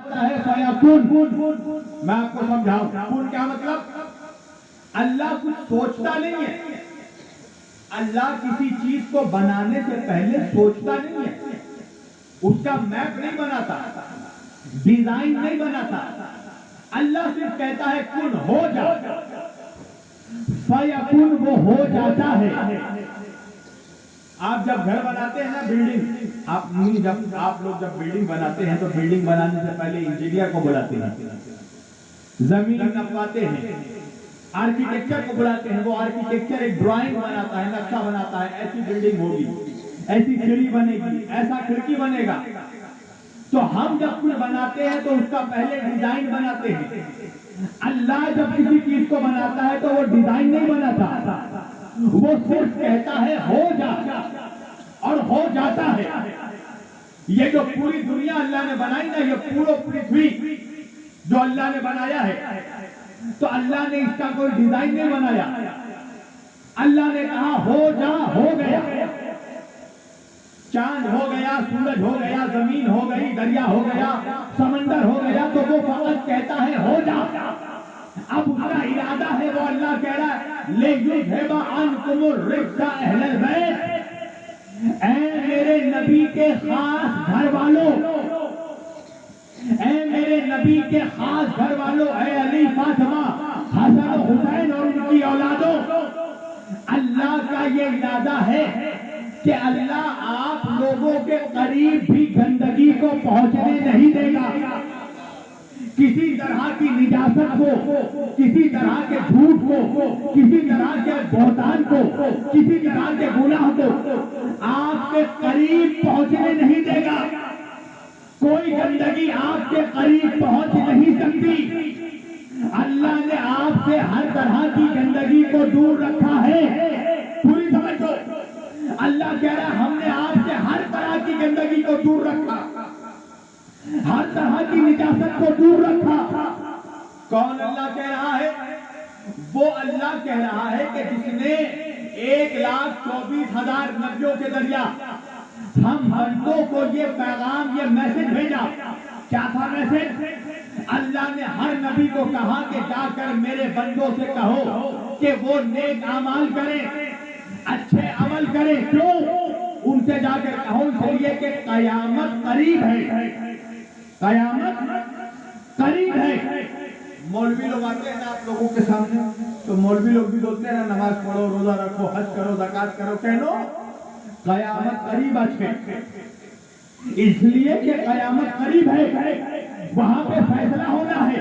سکتا ہے فیکون. میں آپ کو سمجھاؤں کن کیا مطلب. اللہ کچھ سوچتا نہیں ہے. اللہ کسی چیز کو بنانے سے پہلے سوچتا نہیں ہے. اس کا میپ نہیں بناتا, ڈیزائن نہیں بناتا. اللہ صرف کہتا ہے کن ہو جا, فیکون وہ ہو جاتا ہے. آپ جب گھر بناتے ہیں نا بلڈنگ, آپ لوگ جب بلڈنگ بناتے ہیں تو بلڈنگ بنانے سے پہلے انجینئر کو بلاتے ہیں, زمین نپواتے ہیں, آرکیٹیکچر کو بلاتے ہیں. وہ آرکیٹیکچر ایک ڈرائنگ بناتا ہے, نقشہ بناتا ہے, ایسی بلڈنگ ہوگی, ایسی سیڑھی بنے گی, ایسا کھڑکی بنے گا. تو ہم جب کچھ بناتے ہیں تو اس کا پہلے ڈیزائن بناتے ہیں. اللہ جب کسی چیز کو بناتا ہے تو وہ ڈیزائن نہیں بناتا, وہ صرف کہتا ہے ہو جا اور ہو جاتا ہے. یہ جو پوری دنیا اللہ نے بنائی نا, یہ پورا پرتھوی جو اللہ نے بنایا ہے, تو اللہ نے اس کا کوئی ڈیزائن نہیں بنایا. اللہ نے کہا ہو جا, ہو گیا. چاند ہو گیا, سورج ہو گیا, زمین ہو گئی, دریا ہو گیا, سمندر ہو گیا, تو وہ فقط کہتا ہے ہو جا. اب اس کا ارادہ ہے, وہ اللہ کہہ رہا ہے لِيُذْهِبَ عَنْكُمُ الرِّجْسَ أَهْلَ الْبَيْتِ. اے میرے نبی کے خاص گھر والوں, اے میرے نبی کے خاص گھر والوں, اے علی, فاطمہ, حسن و حسین اور ان کی اولادوں. اللہ کا یہ ارادہ ہے کہ اللہ آپ لوگوں کے قریب بھی گندگی کو پہنچنے نہیں دے گا. کسی طرح کی نجاست کو, کسی طرح کے جھوٹ کو, کسی طرح کے بہتان کو, کسی طرح کے گناہ کو آپ کے قریب پہنچنے نہیں دے گا. کوئی گندگی آپ کے قریب پہنچ نہیں سکتی. اللہ نے آپ سے ہر طرح کی گندگی کو دور رکھا ہے. پوری سمجھو, اللہ کہہ رہا ہے ہم نے آپ سے ہر طرح کی گندگی کو دور رکھا, ہر طرح کی نجاست کو دور رکھا. کون اللہ کہہ رہا ہے؟ وہ اللہ کہہ رہا ہے کہ جس نے 1,24,000 نبیوں کے ذریعہ ہم بندوں کو یہ پیغام, یہ میسج بھیجا. کیا تھا میسج؟ اللہ نے ہر نبی کو کہا کہ جا کر میرے بندوں سے کہو کہ وہ نیک اعمال کریں, اچھے عمل کریں. کیوں؟ ان سے جا کر کہو اس لیے کہ قیامت قریب ہے, قیامت قریب ہے. مولوی لوگ آتے ہیں نا آپ لوگوں کے سامنے, تو مولوی لوگ بھی بولتے ہیں نا نماز پڑھو, روزہ رکھو, حج کرو, زکات کرو. کہنو قیامت قریب ہے, اس لیے کہ قیامت قریب ہے, وہاں پہ فیصلہ ہونا ہے.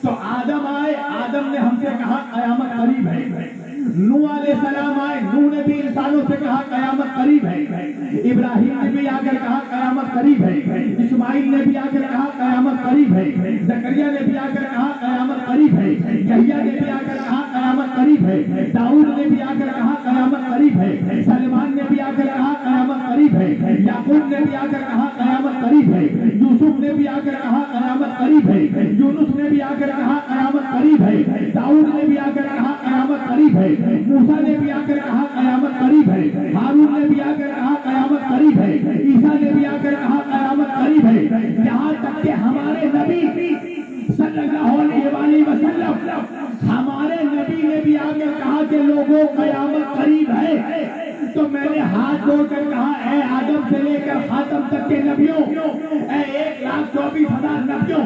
تو آدم آئے, آدم نے ہم سے کہا قیامت قریب ہے. نوح علیہ السلام آئے, نوح نے بھی انسانوں سے کہا قیامت قریب ہے. ابراہیم نے بھی آ کر کہا قیامت قریب ہے. اسماعیل نے بھی آ کر کہا قیامت قریب ہے. زکریا نے بھی آ کر کہا قیامت قریب ہے. یحییٰ نے بھی آ کر کہا قیامت قریب ہے. داؤد نے بھی آ کر کہا قیامت قریب ہے. سلیمان نے بھی آ کر کہا قیامت قریب ہے. یعقوب نے بھی آ کر کہا قیامت قریب ہے. یوسف نے بھی آ کر کہا قیامت قریب ہے. یونس نے بھی آ کر کہا قیامت قریب ہے. داؤد نے بھی آ کر کہا قیامت قریب ہے. موسیٰ نے بھی آ کر کہا قیامت قریب ہے. ہارون نے بھی آ کر کہا قیامت قریب ہے. عیسیٰ نے بھی آ کر کہا قیامت قریب ہے. یہاں تک کہ ہمارے نبی صلی اللہ علیہ وسلم, ہمارے نبی نے بھی آ کر کہا کہ لوگوں قیامت قریب ہے. تو میں نے ہاتھ جوڑ کر کہا اے آدم سے لے کر خاتم تک کے نبیوں, اے 1,24,000 نبیوں,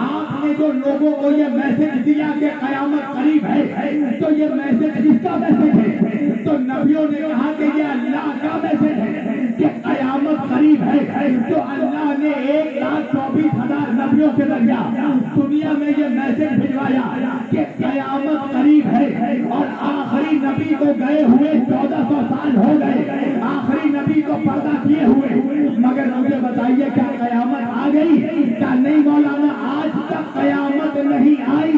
آپ نے جو لوگوں کو یہ میسج دیا کہ قیامت قریب ہے, تو یہ میسج کس کا میسج ہے؟ تو نبیوں نے کہا کہ یہ اللہ کا میسج ہے کہ قیامت قریب ہے. تو اللہ نے 1,24,000 نبیوں کے ذریعہ دنیا میں یہ میسج بھجوایا کہ قیامت قریب ہے. اور آخری نبی کو گئے ہوئے 1400 سال ہو گئے, آخری نبی کو پردہ کیے ہوئے, مگر مجھے بتائیے کیا قیامت آ گئی؟ کیا نہیں مولانا, آج تک قیامت نہیں آئی.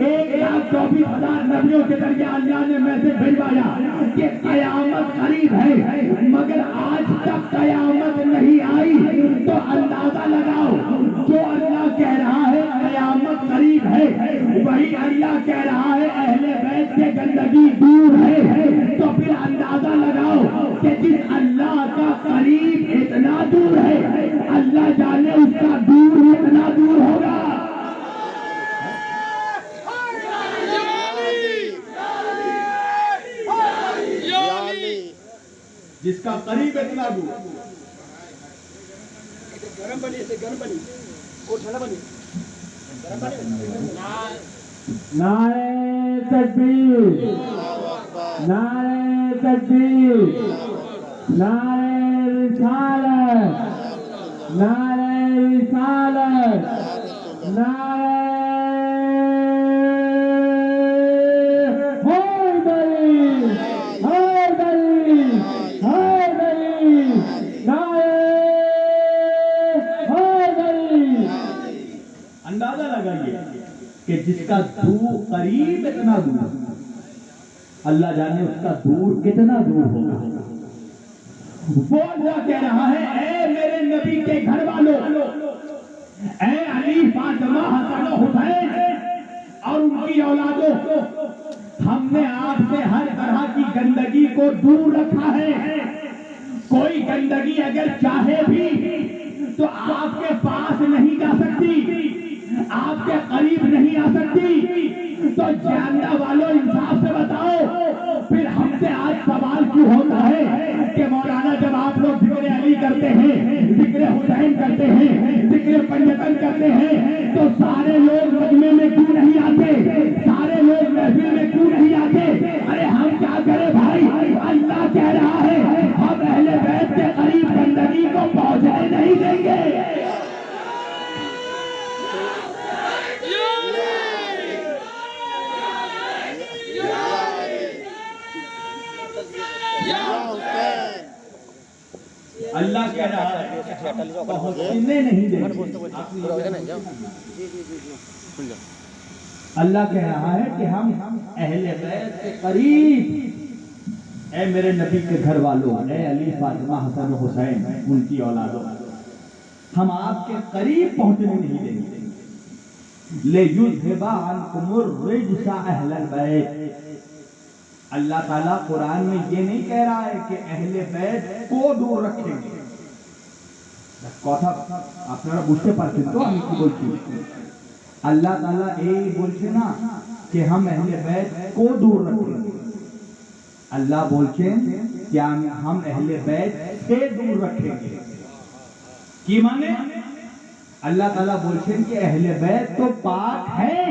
1,24,000 نبیوں کے ذریعہ اللہ نے میسج بھجوایا کہ قیامت قریب ہے, مگر آج تک قیامت نہیں آئی. تو اندازہ لگاؤ, جو اللہ کہہ رہا ہے قیامت قریب ہے, وہی اللہ کہہ رہا ہے اہل بیت سے گندگی دور ہے. تو پھر اندازہ لگاؤ کہ جس اللہ کا قریب اتنا دور ہے, اللہ جانے اس کا دور اتنا دور جس کا قریب اتنا دور. نعرہ تکبیر، نعرہ تکبیر، نعرہ رسالت، نعرہ رسالت، نعرہ حیدری، حیدری، حیدری، نعرہ حیدری. اندازہ لگائیے کہ جس کا دور قریب اتنا دور، اللہ جانے اس کا دور کتنا دور ہوگا. وہ اللہ کہہ رہا ہے اے میرے نبی کے گھر والوں، اے علی، فاطمہ، حسن و حسین اور ان کی اولادوں، ہم نے آپ سے ہر طرح کی گندگی کو دور رکھا ہے. کوئی گندگی اگر چاہے بھی تو آپ کے پاس نہیں جا سکتی، آپ کے قریب نہیں آ سکتی. تو جاننا والوں انصاف سے بتاؤ، پھر ہم سے آج سوال کیوں ہوتا ہے کہ مولانا جب آپ لوگ ذکر علی کرتے ہیں، ذکر حسین کرتے ہیں، ذکر پنجتن کرتے ہیں، تو سارے لوگ مجمع میں کیوں نہیں آتے، سارے لوگ محفل میں کیوں نہیں آتے؟ ارے ہم کیا کریں بھائی؟ اللہ کہہ رہا ہے ہم اہل بیت کے قریب گندگی کو پہنچنے نہیں دیں گے. اللہ کہہ رہا ہے پہنچنے نہیں دیں گے. اللہ کہہ رہا ہے کہ ہم اہل بیت کے قریب، اے میرے نبی کے گھر والوں، اے علی، فاطمہ، حسن و حسین ان کی اولادوں، ہم آپ کے قریب پہنچنے نہیں دیں گے. لِيُذْهِبَ عَنْكُمُ الرِّجْسَ أَهْلَ الْبَيْتِ. اللہ تعالیٰ قرآن میں یہ نہیں کہہ رہا ہے کہ اہل بیت کو دور رکھیں گے. কথা আপনারা বুঝতে পারছেন তো আমি কি বলছি? আল্লাহ তাআলা এই বলছে না کہ ہم اہل بیت کو دور رکھیں گے. اللہ بولছেন کہ ہم اہل بیت سے دور رکھیں گے. کی معنی؟ اللہ تعالیٰ بولছেন کہ اہل بیت تو پاک ہیں،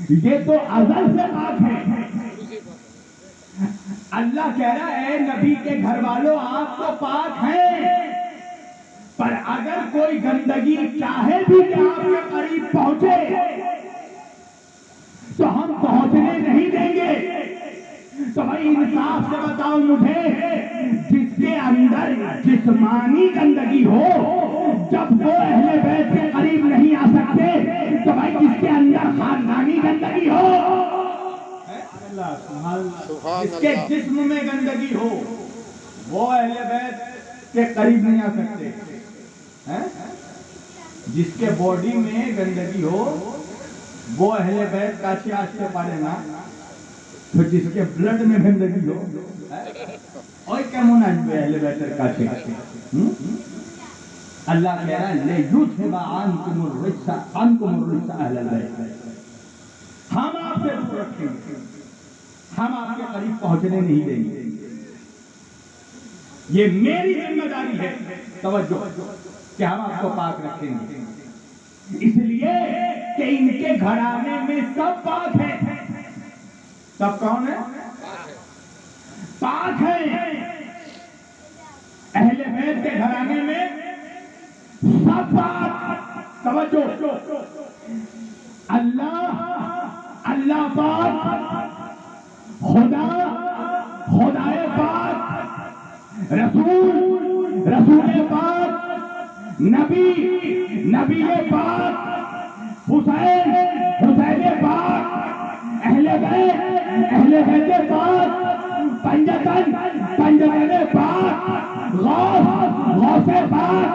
یہ تو ازل سے پاک ہیں. اللہ کہہ رہا ہے اے نبی کے گھر والوں آپ تو پاک ہیں، پر اگر کوئی گندگی چاہے بھی کہ آپ کے قریب پہنچے تو ہم پہنچنے نہیں دیں گے. تو بھائی انصاف سے بتاؤ مجھے، جس کے اندر جسمانی گندگی ہو، جب وہ اہل بیت کے قریب نہیں آ سکتے، تو بھائی جس کے اندر خاندانی گندگی ہو، جس کے جسم میں گندگی ہو، وہ اہل بیت کے قریب نہیں آ سکتے. جس کے باڈی میں گندگی ہو وہ اہل بیت کاشی آستے پارے نا، تو جس کے بلڈ میں گندگی ہو اور کیمون آجبے اہل بیت کاشی. اللہ کہہ رہا ہے لِيُذْهِبَ عَنْكُمُ الرِّجْسَ أَهْلَ الْبَيْتِ. ہم آپ سے دور رکھیں گے، ہم آپ کے قریب پہنچنے نہیں دیں گے. یہ میری ذمہ داری ہے، توجہ، کہ ہم آپ کو پاک رکھیں گے. اس لیے کہ ان کے گھرانے میں سب پاک ہیں. سب کون ہیں؟ پاک ہیں. اہل بیت کے گھرانے میں سب پاک. توجہ، اللہ پاک، خدائے پاک، رسول پاک، نبی پاک، حسین پاک، اہل بیت پاک، پنجتن پاک، غوث پاک،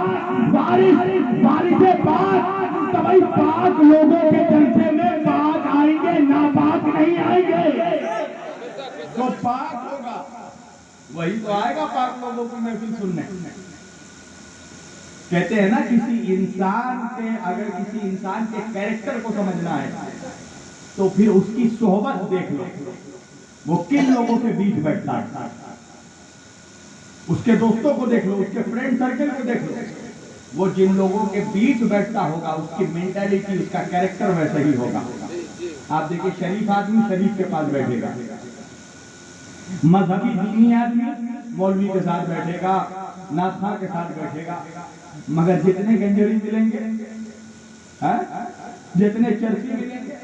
وارث پاک. تو بھائی پاک لوگوں کے جلسے میں پاک آئیں گے، ناپاک نہیں آئیں گے. جو پاک ہوگا وہی تو آئے گا پاک لوگوں کی محفل سننے. کہتے ہیں نا کسی انسان کے کیریکٹر کو سمجھنا ہے تو پھر اس کی صحبت دیکھ لو، وہ کن لوگوں کے بیچ بیٹھتا ہے. اس کے دوستوں کو دیکھ لو، اس کے فرینڈ سرکل کو دیکھ لو، وہ جن لوگوں کے بیچ بیٹھتا ہوگا اس کی مینٹیلٹی، اس کا کیریکٹر ویسا ہی ہوگا۔ آپ دیکھیں شریف آدمی شریف کے پاس بیٹھے گا، مذہبی دینی آدمی مولوی کے ساتھ بیٹھے گا، نعت خواں کے ساتھ بیٹھے گا، مگر جتنے گنجری ملیں گے، جتنے چرسی ملیں گے،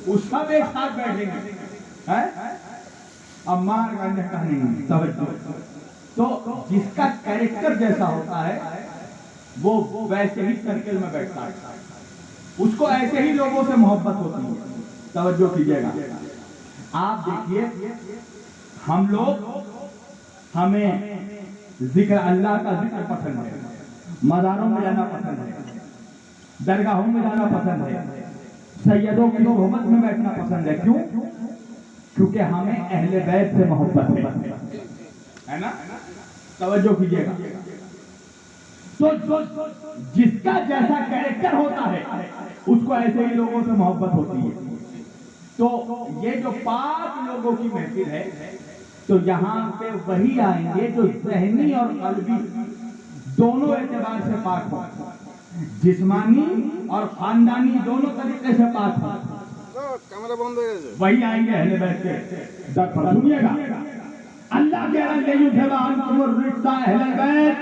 وہ سب ایک ساتھ بیٹھیں گے۔ اب مار کا نکاح نہیں، توجہ۔ تو جس کا کیریکٹر جیسا ہوتا ہے وہ ویسے ہی سرکل میں بیٹھتا ہے، اس کو ایسے ہی لوگوں سے محبت ہوتی ہے۔ توجہ کیجئے گا، آپ دیکھیے ہم لوگ، ہمیں ذکر اللہ کا ذکر پسند ہے، مزاروں میں جانا پسند ہے، درگاہوں میں جانا پسند ہے، سیدوں کی صحبت میں بیٹھنا پسند ہے۔ کیوں؟ کیونکہ ہمیں اہل بیت سے محبت ہے نا؟ توجہ کیجئے گا۔ تو جس کا جیسا کیریکٹر ہوتا ہے اس کو ایسے ہی لوگوں سے محبت ہوتی ہے۔ تو یہ جو پاک لوگوں کی محفل ہے، تو یہاں پہ وہی آئیں گے جو ذہنی اور قلبی دونوں اعتبار سے پاک ہو، جسمانی اور خاندانی دونوں طریقے سے پاک ہو، وہی آئیں گے اہل بیت کے در پر۔ سنیے گا، اللہ کہہ رہا ہے لیذھب عنکم الرجس اہل بیت،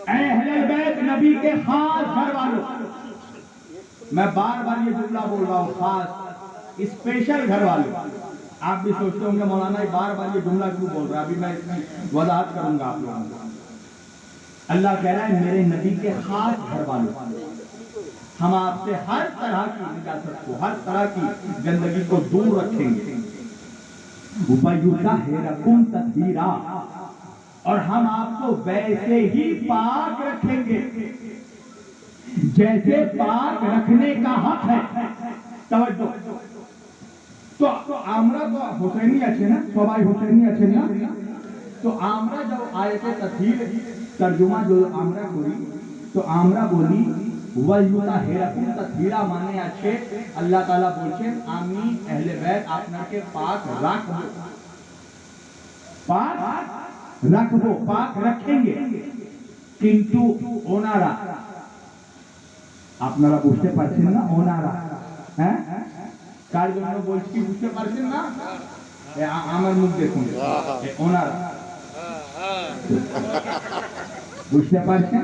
اے اہل بیت نبی کے خاص گھر والوں۔ میں بار بار یہ جملہ بول رہا ہوں، خاص اسپیشل گھر والوں۔ آپ بھی سوچتے ہوں گے مولانا بار بار یہ جملہ کیوں بول رہا ہے، ابھی میں اس کی وضاحت کروں گا آپ لوگوں کو۔ اللہ کہہ رہا ہے میرے نبی کے خاص گھر والوں، ہم آپ سے ہر طرح کی نجاست کو، ہر طرح کی گندگی کو دور رکھیں گے۔ وَيُطَهِّرَكُمْ تَطْهِيرًا، اور ہم آپ کو ویسے ہی پاک رکھیں گے جیسے پاک رکھنے کا حق ہے۔ توجہ۔ تو آمرہ تو حسینی اچھے نا، صوبائی حسینی اچھے نا، تو آمرہ جب آیت تطہیر ترجمہ جو آمرہ ہوئی تو آمرہ بولی وَيُطَهِّرَكُمْ تَطْهِيرًا مانے اچھے، اللہ تعالیٰ بولچے آمین اہل بیت آپ کے پاک رکھ دو، پاک رکھ دو، پاک رکھیں گے۔ کنتو اونارا، আপনারা বুঝতে পারছেন না ওনারা, হ্যাঁ কার জন্য বলছি বুঝতে পারছেন না? আমার মুখ দেখুন, ওনারা বুঝতে পারছেন?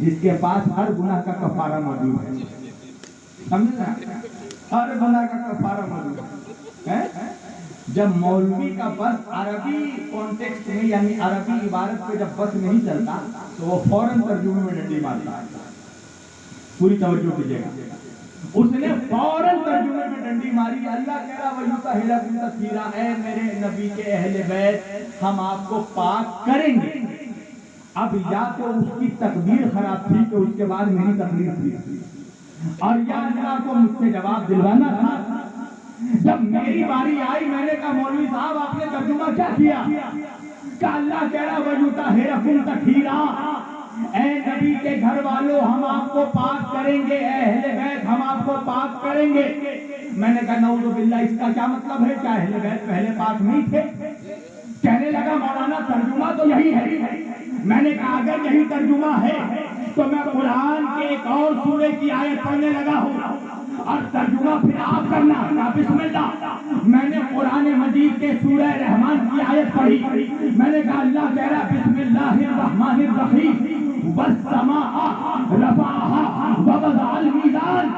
جس کے پاس ہر گناہ کا کفارہ موجود ہے. سمجھنا, ہر گناہ کا کفارہ موجود ہے. جب مولوی کا بس عربی کانٹیکسٹ میں یعنی عربی عبارت پہ جب بس نہیں چلتا تو وہ فوراً ترجمے میں ڈنڈی مارتا ہے. پوری توجہ کیجیے گا, اس نے فوراً ترجمے میں ڈنڈی ماری. اللہ کہہ رہا وَيُطَهِّرَكُمْ تَطْهِيرًا, اے میرے نبی کے اہل بیت ہم آپ کو پاک کریں گے. اب یا تو اس کی تقدیر خراب تھی کہ اس کے بعد میری تقریر تھی, اور یا اللہ کو مجھ سے جواب دلوانا تھا. جب میری باری آئی میں نے کہا مولوی صاحب آپ نے ترجمہ کیا کیا؟ کہ اللہ کہہ رہا وَيُطَهِّرَكُمْ تَطْهِيرًا, اے نبی کے گھر والوں ہم آپ کو پاک کریں گے, اے اہل بیت ہم آپ کو پاک کریں گے. میں نے کہا نعوذ باللہ, اس کا کیا مطلب ہے؟ کیا اہل بیت پہلے پاک نہیں تھے؟ کہنے لگا مولانا ترجمہ تو یہی ہے. میں نے کہا اگر یہی ترجمہ ہے تو میں قرآن کے ایک اور سورے کی آیت پڑھنے لگا ہوں اور ترجمہ پھر آپ کرنا. کہا بسم اللہ. میں نے قرآن مجید کے سورہ رحمان کی آیت پڑھی. میں نے کہا اللہ کہہ رہا بسم اللہ الرحمن الرحیم والسماء رفعها ووضع الميزان.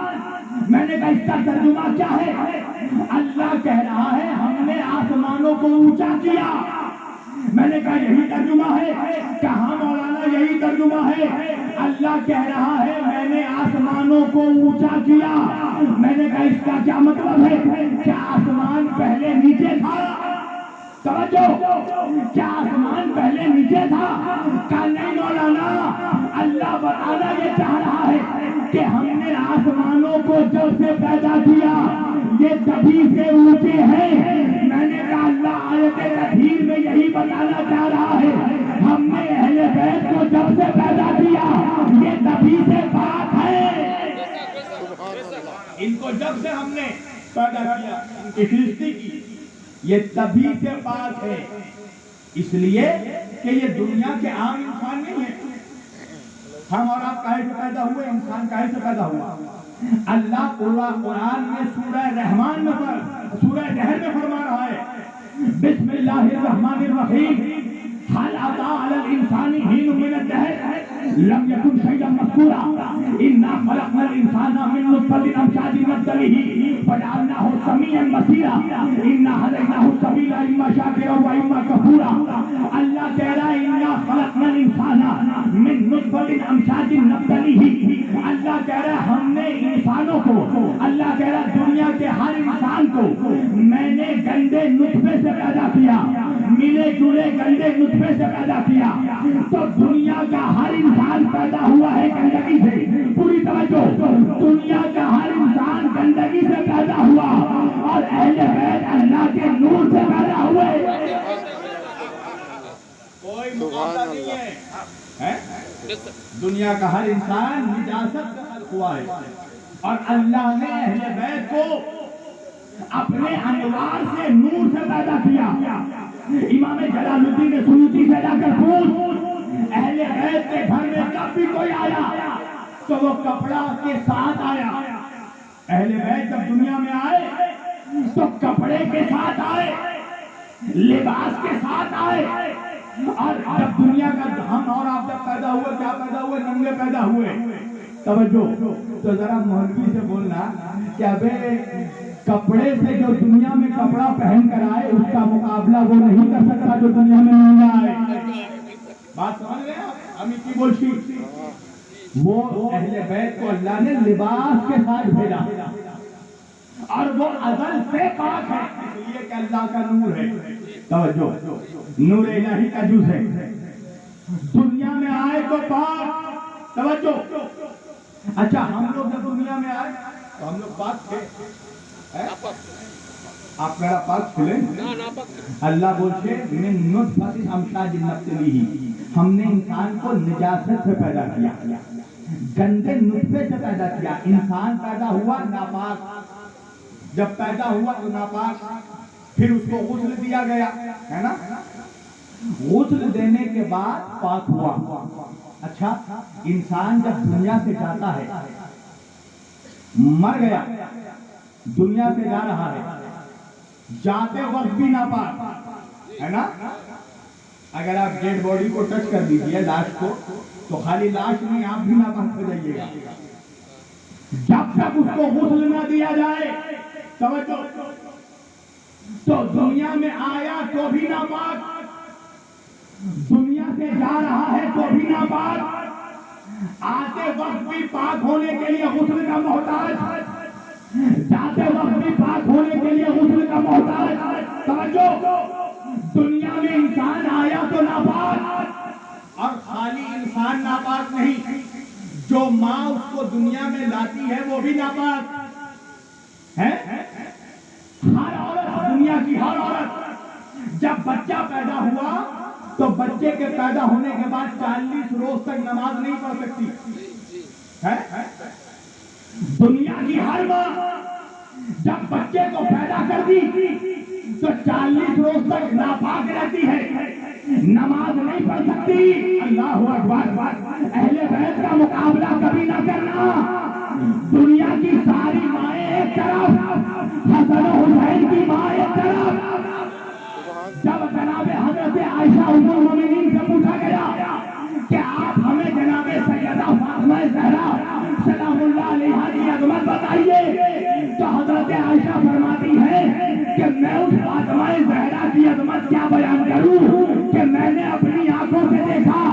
میں نے کہا اس کا ترجمہ کیا ہے؟ اللہ کہہ رہا ہے ہم نے آسمانوں کو اونچا کیا. میں نے کہا یہی ترجمہ ہے؟ کہاں مولانا یہی ترجمہ ہے. اللہ کہہ رہا ہے میں نے آسمانوں کو اونچا کیا. میں نے کہا اس کا کیا مطلب ہے؟ کیا آسمان پہلے نیچے تھا؟ توجہ, کیا آسمان پہلے نیچے تھا؟ کہا نہیں مولانا, اللہ بتانا یہ چاہ رہا ہے کہ ہم نے آسمانوں کو جب سے پیدا کیا یہ تبھی سے اونچے ہیں. میں نے کہا اللہ آیت تطہیر میں یہی بتانا چاہ رہا ہے ہم نے اہل بیت کو جب سے پیدا کیا یہ تبھی سے پاک ہے. ان کو جب سے ہم نے پیدا کیا ان کی سرشتی کی یہ تبھی سے پاک ہے. اس لیے کہ یہ دنیا کے عام انسان نہیں ہے. ہم اور آپ کاہے سے پیدا ہوئے؟ انسان کاہے سے پیدا ہوا؟ اللہ قرآن میں سورہ رحمان میں سورہ نحل میں فرما رہا ہے بسم اللہ الرحمن الرحیم هل أتى على الإنسان حين من الدهر لم يكن شيئا مذكورا إنا خلقنا الإنسان من نطفة أمشاج نبتليه فجعلناه سميعا بصيرا إنا هديناه السبيل إما شاكرا وإما كفورا. اللہ کہہ رہا ہے إنا خلقنا الإنسان من نطفة أمشاج نبتليه. اللہ کہہ رہا ہے ہم نے انسانوں کو, اللہ کہہ رہا ہے دنیا کے ہر انسان کو میں نے گندے نطفے سے پیدا کیا, ملے جلے گندے نطفے سے پیدا کیا. تو دنیا کا ہر انسان پیدا ہوا ہے گندگی سے. پوری توجہ, دنیا کا ہر انسان گندگی سے پیدا ہوا اور اہل بیت اللہ کے نور سے پیدا ہوئے. کوئی مقابلہ نہیں ہے. دنیا کا ہر انسان نجاست سے خلق ہوا ہے اور اللہ نے اہل بیت کو اپنے انوار سے نور سے پیدا کیا. امام جلال الدین سیوطی سے جا کر پوچھ اہل بیت کے گھر میں جب بھی کوئی آیا تو وہ کپڑا کے ساتھ آیا. اہل بیت جب دنیا میں آئے تو کپڑے کے ساتھ آئے, لباس کے ساتھ آئے. اور جب دنیا کا ہم اور آپ جب پیدا ہوئے کیا پیدا ہوئے؟ ننگے پیدا ہوئے. توجہ, تو ذرا مولوی سے بولنا کہ ابے کپڑے سے جو دنیا میں کپڑا پہن کر آئے اس کا مقابلہ وہ نہیں کر سکتا جو دنیا میں ننگا آئے. بات سمجھ رہے ہیں آپ؟ امیتی بولشی وہ اہل بیت کو اللہ نے لباس کے ساتھ بھیجا اور وہ ازل سے پاک ہے اس لیے کہ اللہ کا نور ہے. توجہ, نور الہی کا جز ہے. دنیا میں آئے تو پاک. توجہ, اچھا ہم لوگ جب دنیا میں آئے تو ہم لوگ پاک تھے. آپ میرا پاک کھلیں. اللہ بولتے من نطفۃ امشاج نبتلیہ, ہم نے انسان کو نجاست سے پیدا کیا, گندے نطفے سے پیدا کیا. انسان پیدا ہوا ناپاک, جب پیدا ہوا تو ناپاک, پھر اس کو غسل دیا گیا ہے نا, غسل دینے کے بعد پاک ہوا. اچھا انسان جب دنیا سے جاتا ہے, مر گیا, دنیا سے جا رہا ہے, جاتے وقت بھی ناپاک ہے نا, اگر آپ ڈیڈ باڈی کو ٹچ کر دیجیے لاش کو تو خالی لاش نہیں آپ بھی ناپاک ہو جائیے گا جب تک اس کو غسل نہ دیا جائے توجہ تو دنیا میں آیا تو بھی ناپاک دنیا سے جا رہا ہے تو بھی ناپاک آتے وقت بھی پاک ہونے کے لیے غسل کا محتاج جاتے وقت بھی پاک ہونے کے لیے غسل کا محتاج توجہ دنیا میں انسان آیا تو ناپاک اور خالی انسان ناپاک نہیں جو ماں اس کو دنیا میں لاتی ہے وہ بھی ناپاک ہے ہر عورت دنیا کی ہر عورت جب بچہ پیدا ہوا تو بچے کے پیدا ہونے کے بعد 40 روز تک نماز نہیں پڑھ سکتی ہے دنیا کی ہر ماں جب بچے کو پیدا کر دی تو 40 روز تک ناپاک رہتی ہے نماز نہیں پڑھ سکتی اللہ اکبر اہل بیت کا مقابلہ کبھی نہ کرنا دنیا کی ساری مائیں ایک طرف حسن و حسین کی ماں ایک طرف جب جناب حضرت عائشہ ام المومنین سے پوچھا گیا کہ آپ ہمیں جناب سیدہ فاطمہ زہرا سلام اللہ علیہا کی عظمت بتائیے تو حضرت عائشہ فرماتی ہے کہ میں اس فاطمہ زہرا کی عظمت کیا بیان کروں کہ میں نے اپنی آنکھوں سے دیکھا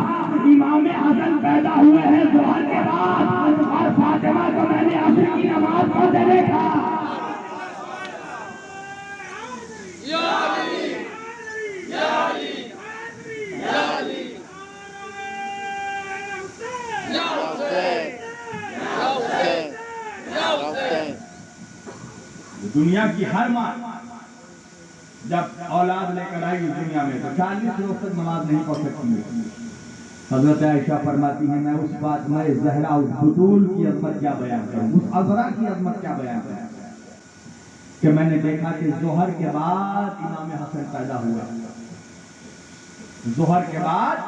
امام حسن پیدا ہوئے ہیں ظہر کے بعد اور فاطمہ کو میں نے عصر کی نماز پڑھتے دیکھا دنیا کی ہر ماں جب اولاد لے کر آئی دنیا میں تو 40 روز تک نماز نہیں پڑھ سکتی حضرت عائشہ فرماتی ہیں میں اس بات میں زہرا اس بطول کی عظمت کیا بیان کروں اس عذرا کی عظمت کیا بیان کروں کہ میں نے دیکھا کہ ظہر کے بعد امام حسن پیدا ہوا ظہر کے بعد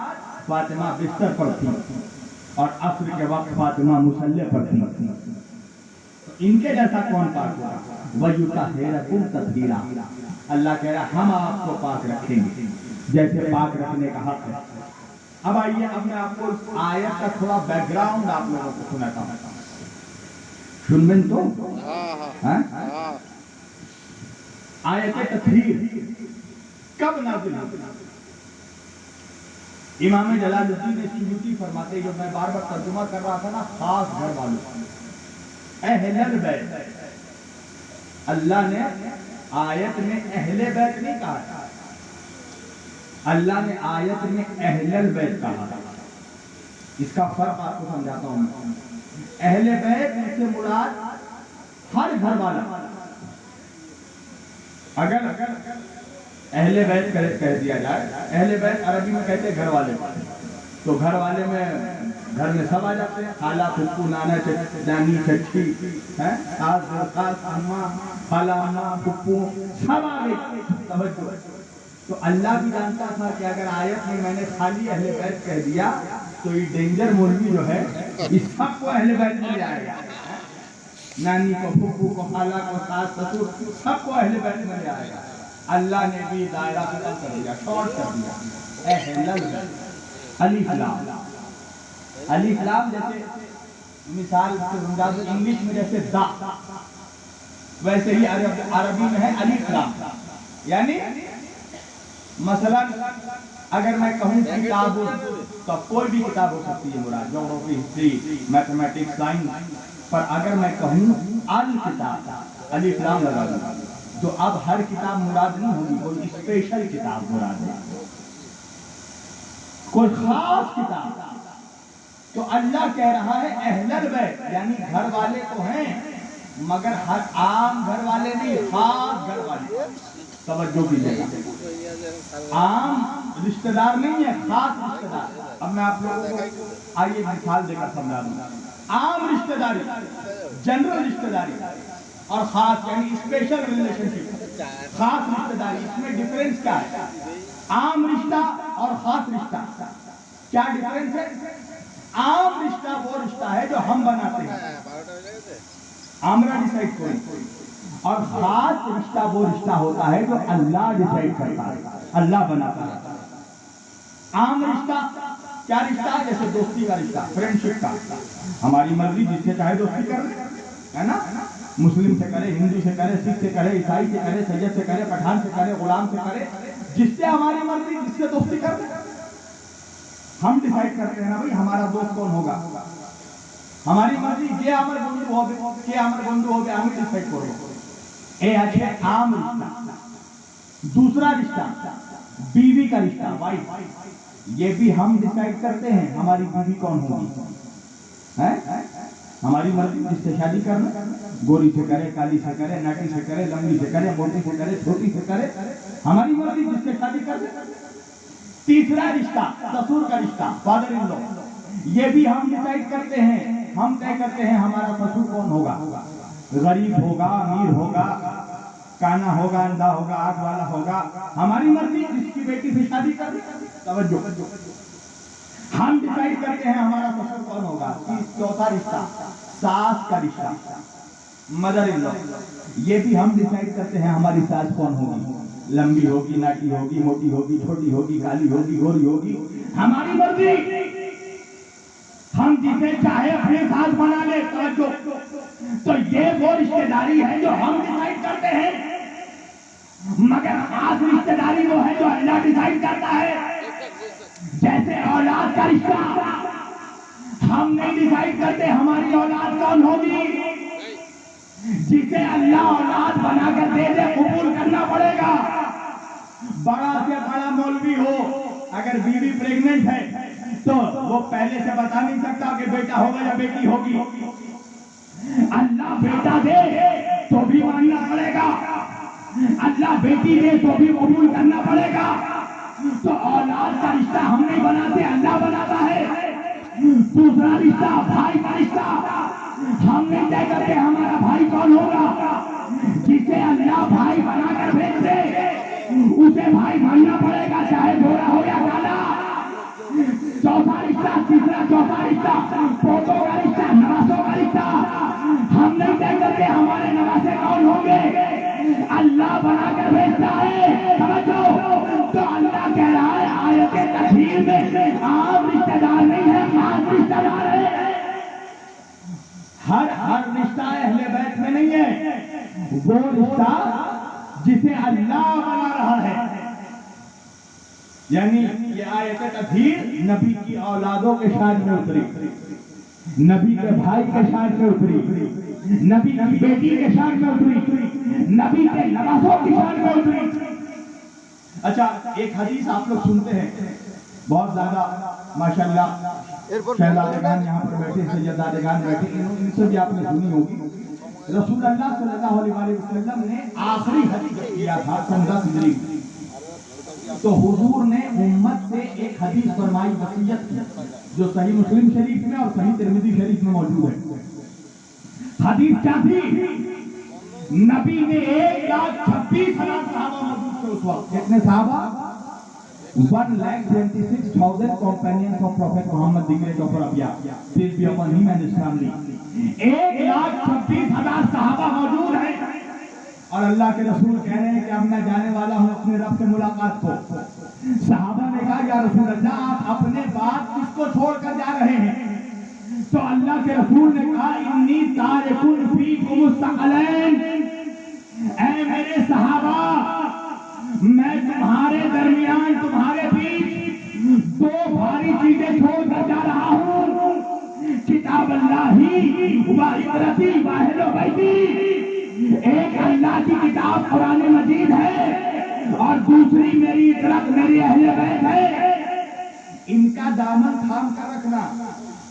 فاطمہ بستر پر تھی اور عصر کے وقت فاطمہ مصلی پر تھی ان کے جیسا کون پاک ہوا وَيُطَهِّرَكُمْ تَطْهِيرًا اللہ کہہ رہا ہم آپ کو پاک رکھیں گے جیسے پاک رکھنے کا حق ہے اب آئیے اب میں آپ کو اس آیت کا تھوڑا بیک گراؤنڈ آپ لوگوں کو سناتا ہوں سنبن تو آیت تطہیر کب نازل ہوئی امام جلال الدین سیوطی فرماتے جو میں بار بار ترجمہ کر رہا تھا نا خاص گھر والوں اہل البیت اللہ نے آیت میں اہل بیت نہیں کہا اللہ نے آیت میں اہل البیت کہا اس کا فرق آپ کو سمجھاتا ہوں اہل بیت سے مراد ہر گھر والا اگر اہل بیت کہہ دیا جائے اہل بیت عربی میں کہتے ہیں گھر والے تو گھر والے میں گھر میں سب آ جاتے ہیں خالہ پھپھو نانا نانی چچی ساس اماں خالہ اماں پھپھو سب آ گئے تو اللہ بھی جانتا تھا کہ اگر آیت میں نے خالی اہل بیت کہہ دیا تو یہ ڈینجر مولوی جو ہے اس سب کو اہل بیت میں لے آئے گا نانی کو پھپھو کو خالہ کو ساس سسر سب کو اہل بیت میں لے آئے گا اللہ نے بھی دائرہ ختم کر دیا شارٹ کر دیا اہل البیت الف لام الف لام جیسے مثال انگلش میں جیسے دا ویسے ہی عربی میں ہے الف لام یعنی مثلا اگر میں کہوں کتاب تو کوئی بھی کتاب ہو سکتی ہے مراد جغرافی ہسٹری میتھمیٹکس سائنس پر اگر میں کہوں الکتاب الف لام لگا دوں تو اب ہر کتاب مراد نہیں ہوگی کوئی اسپیشل کتاب مراد ہے کوئی خاص کتاب تو اللہ کہہ رہا ہے اہل البیت یعنی گھر والے تو ہیں مگر ہر عام گھر والے نہیں خاص گھر والے توجہ کیجیے عام رشتہ دار نہیں ہے خاص رشتہ دار اب میں آپ لوگوں کو آئیے مثال دے کر سمجھا دوں عام رشتہ داری جنرل رشتہ داری اور خاص یعنی اسپیشل ریلیشن شپ خاص رشتہ داری اس میں ڈفرینس کیا ہے عام رشتہ اور خاص رشتہ کیا ڈفرینس ہے عام رشتہ وہ رشتہ ہے جو ہم بناتے ہیں عامرہ ڈیسائیڈ کوئی اور خاص رشتہ وہ رشتہ ہوتا ہے جو اللہ ڈیسائیڈ کرتا ہے اللہ بناتا ہے عام رشتہ کیا رشتہ؟ جیسے دوستی کا رشتہ، فرینڈشپ کا، ہماری مرضی جس سے چاہے دوستی کر لے، ہے نا، مسلم سے کرے، ہندو سے کرے، سکھ سے کرے، عیسائی سے کرے، سید سے کرے، پٹھان سے کرے، غلام سے کرے، جس سے ہماری مرضی جس سے دوستی کر لے۔ ہم ڈیسائیڈ کرتے ہیں نا بھائی ہمارا دوست کون ہوگا، ہماری مرضی یہ ہمارے بندو ہوگے ہم ڈیسائیڈ کرو۔ اے اچھے عام رشتہ۔ دوسرا رشتہ بیوی کا رشتہ، وائف، یہ بھی ہم ڈیسائیڈ کرتے ہیں ہماری بیوی کون ہوگی، ہماری مرضی جس سے شادی کرنا، گوری سے کرے، کالی سے کرے، ناٹی سے کرے، لمبی سے کرے، موٹی سے کرے، چھوٹی سے کرے، ہماری مرضی جس سے شادی کرے۔ تیسرا رشتہ سسر کا رشتہ، فادر ان لو، یہ بھی ہم ڈیسائیڈ کرتے ہیں، ہم طے کرتے ہیں ہمارا سسر کون ہوگا، غریب ہوگا، امیر ہوگا، کانا ہوگا، اندھا ہوگا، آنکھ والا ہوگا، ہماری مرضی جس کی بیٹی سے شادی کرے۔ توجہ، ہم ڈیسائیڈ کرتے ہیں ہمارا سسر کون ہوگا۔ چوتھا رشتہ ساس کا رشتہ، مدر ان لو، یہ بھی ہم ڈیسائیڈ کرتے ہیں ہماری ساس کون ہوگی، لمبی ہوگی، ناٹی ہوگی، موٹی ہوگی، چھوٹی ہوگی، کالی ہوگی، گوری ہوگی، ہماری مرضی، ہم جسے چاہے اپنے ساتھ بنا لے۔ توجہ، تو یہ وہ رشتہ داری ہے جو ہم ڈیسائیڈ کرتے ہیں، مگر خاص رشتہ داری وہ ہے جو اللہ ڈیسائیڈ کرتا ہے۔ جیسے اولاد کا رشتہ ہم نہیں ڈیسائیڈ کرتے ہماری اولاد کون ہوگی، جسے اللہ اولاد بنا کر دے دے قبول کرنا پڑے گا۔ بڑا سے بڑا مولوی ہو، اگر بیوی پریگننٹ ہے تو وہ پہلے سے بتا نہیں سکتا کہ بیٹا ہوگا یا بیٹی ہوگی، اللہ بیٹا دے تو بھی ماننا پڑے گا، اللہ بیٹی دے تو بھی قبول کرنا پڑے گا۔ تو اولاد کا رشتہ ہم نہیں بناتے، اللہ بناتا ہے۔ دوسرا رشتہ بھائی کا رشتہ، ہم نہیں طے کرتے ہمارا بھائی کون ہوگا، جسے اللہ بھائی بنا کر بھیج دے اسے بھائی ماننا پڑے گا، چاہے گورا ہو یا کالا۔ چوتھا رشتہ، چوتھا رشتہ پوتوں کا رشتہ، نواسوں کا رشتہ، ہم نہیں طے کرتے ہمارے نواسے کون ہوں گے، اللہ بنا کر بھیجتا ہے۔ سمجھو، تو اللہ کہہ رہا ہے آیت تطہیر میں عام رشتہ دار نہیں ہے، خاص رشتہ دار ہے۔ ہر رشتہ اہل بیت میں نہیں ہے، وہ رشتہ جسے اللہ بنا رہا ہے۔ یعنی یہ آیت تطہیر نبی کی اولادوں کے شان میں اتری، نبی کے بھائی کے شان میں اتری، نبی کی بیٹی کے شان میں اتری، نبی کے نواسوں کی شان میں اتری۔ اچھا، ایک حدیث آپ لوگ سنتے ہیں بہت زیادہ، ماشاءاللہ شہزادگان یہاں پر بیٹھے، سیدادگان بیٹھے، ان سے بھی آپ نے سنی ہوگی۔ رسول اللہ صلی اللہ علیہ وسلم نے آخری حج کیا تھا سن 10 ہجری، تو حضور نے امت سے ایک حدیث فرمائی، وصیت کی، جو صحیح مسلم شریف میں اور صحیح ترمذی شریف میں موجود ہے۔ حدیث کیا تھی؟ نبی نے 1,26,000 صحابہ موجود تھے اس وقت۔ کتنے صحابہ؟ 1,26,000 companions of Prophet Muhammad, the great of Arabia, peace be upon him and his family۔ 1,26,000 صحابہ موجود ہیں، اور اللہ کے رسول کہہ رہے ہیں کہ اب میں جانے والا ہوں اپنے رب سے ملاقات کو۔ صحابہ نے کہا یا رسول اللہ آپ اپنے بات کس کو چھوڑ کر جا رہے ہیں؟ تو اللہ کے رسول نے کہا انی تارک فیکم الثقلین، اے میرے صحابہ میں تمہارے درمیان، تمہارے بیچ دو بھاری چیزیں چھوڑ کر جا رہا ہوں، کتاب اللہ و عترتی و اہل بیتی۔ ایک اللہ کی کتاب قرآن مجید ہے اور دوسری میری عترت، میری اہل بیت ہے، ان کا دامن تھام کر رکھنا۔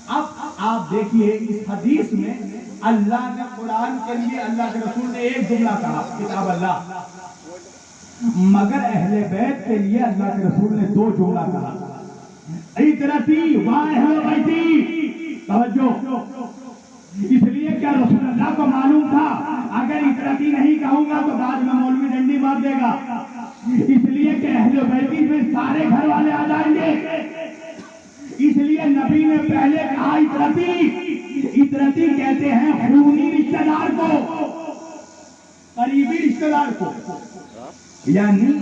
اب آپ دیکھیے اس حدیث میں اللہ نے قرآن کے لیے، اللہ کے رسول نے ایک جملہ کہا کتاب اللہ، مگر اہل بیت کے لیے اللہ کے رسول نے 2 جملہ کہا، عترتی و اہل بیتی۔ توجہ، اس لیے کیا رسول اللہ کو معلوم تھا اگر عترتی نہیں کہوں گا تو بعد میں مولوی ڈنڈی مار دے گا، اس لیے کہ اہل بیتی میں سارے گھر والے آ جائیں گے، اس لیے نبی نے پہلے کہا عترتی۔ عترتی کہتے ہیں خونی رشتہ دار کو، قریبی رشتہ دار کو، یعنی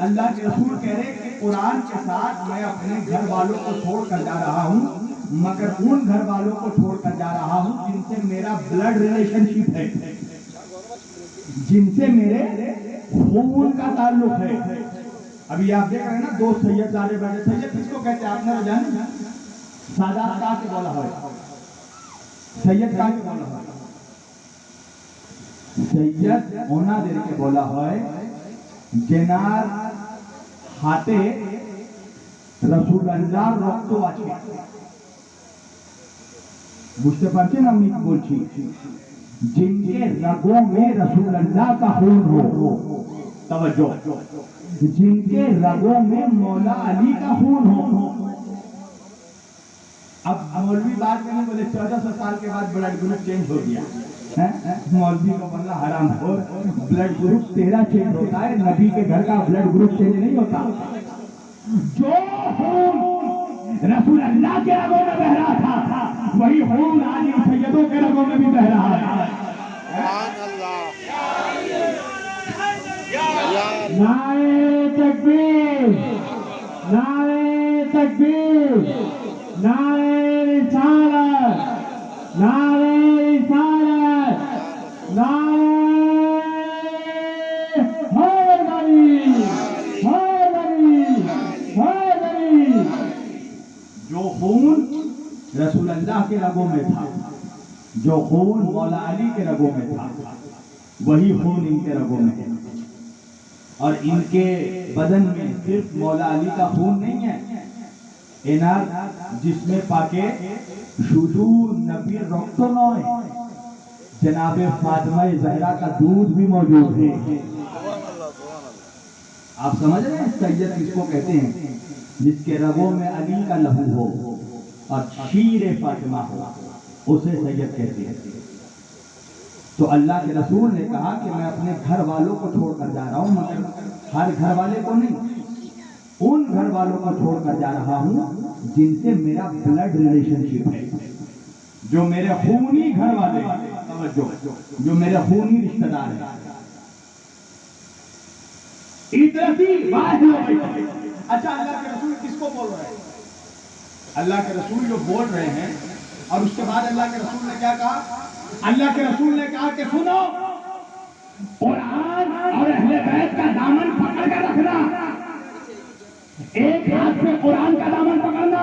اللہ کے رسول کہہ رہے کہ قرآن کے ساتھ میں اپنے گھر والوں کو چھوڑ کر جا رہا ہوں، مگر ان گھر والوں کو چھوڑ کر جا رہا ہوں جن سے میرا بلڈ ریلیشن شپ ہے، جن سے میرے خون کا تعلق ہے۔ ابھی آپ دیکھ رہے ہیں نا، دو سید والے بیٹھے، سید کس کو کہتے ہیں آپ نے جانا؟ سادات کا کے بولا ہے، سید کا کے بولا ہے، سید ہونا دے کے بولا ہے جنار ہاتے رسول اللہ رکھتو আছে বুঝতে পারছেন আমি কি বলছি? جن کے رگوں میں رسول اللہ کا خون ہو، توجہ، جن کے رگوں میں مولا علی کا خون ہو۔ اب مولوی بات میں بولے 1400 سال کے بعد بلڈ گروپ چینج ہو گیا، مولوی کو بولنا حرام ہو، بلڈ گروپ تیرا چینج ہوتا ہے، نبی کے گھر کا بلڈ گروپ چینج نہیں ہوتا۔ جو خون رسول اللہ کے رگوں میں بہ رہا تھا وہی خون علی سیدوں کے رگوں میں بھی بہ رہا ہے۔ نعرہ تکبیر، نعرہ تکبیر، نعرہ رسالت، نعرہ رسالت، نعرہ حیدری، حیدری، حیدری۔ جو خون رسول اللہ کے رگوں میں تھا، جو خون مولا علی کے رگوں میں تھا، وہی خون ان کے رگوں میں ہے۔ اور ان کے بدن میں صرف مولا علی کا خون نہیں ہے، انار جس میں پاکے شجو نبی رکھتو نوئے جناب فاطمہ زہرا کا دودھ بھی موجود ہے۔ آپ سمجھ رہے ہیں سید کس کو کہتے ہیں؟ جس کے رگوں میں علی کا لہو ہو اور شیر فاطمہ ہو، اسے سید کہتے ہیں۔ تو اللہ کے رسول نے کہا کہ میں اپنے گھر والوں کو چھوڑ کر جا رہا ہوں، مگر ہر گھر والے کو نہیں، ان گھر والوں کو چھوڑ کر جا رہا ہوں جن سے میرا بلڈ ریلیشن شپ ہے، جو میرے خونی گھر والے، جو میرے خونی رشتہ دار ہیں۔ اچھا، اللہ کے رسول کس کو بول رہے ہیں؟ اللہ کے رسول جو بول رہے ہیں، اور اس کے بعد اللہ کے رسول نے کیا کہا؟ اللہ کے رسول نے کہا کہ سنو، قرآن اور اہل بیت کا دامن پکڑ کر رکھنا، ایک ہاتھ سے قرآن کا دامن پکڑنا،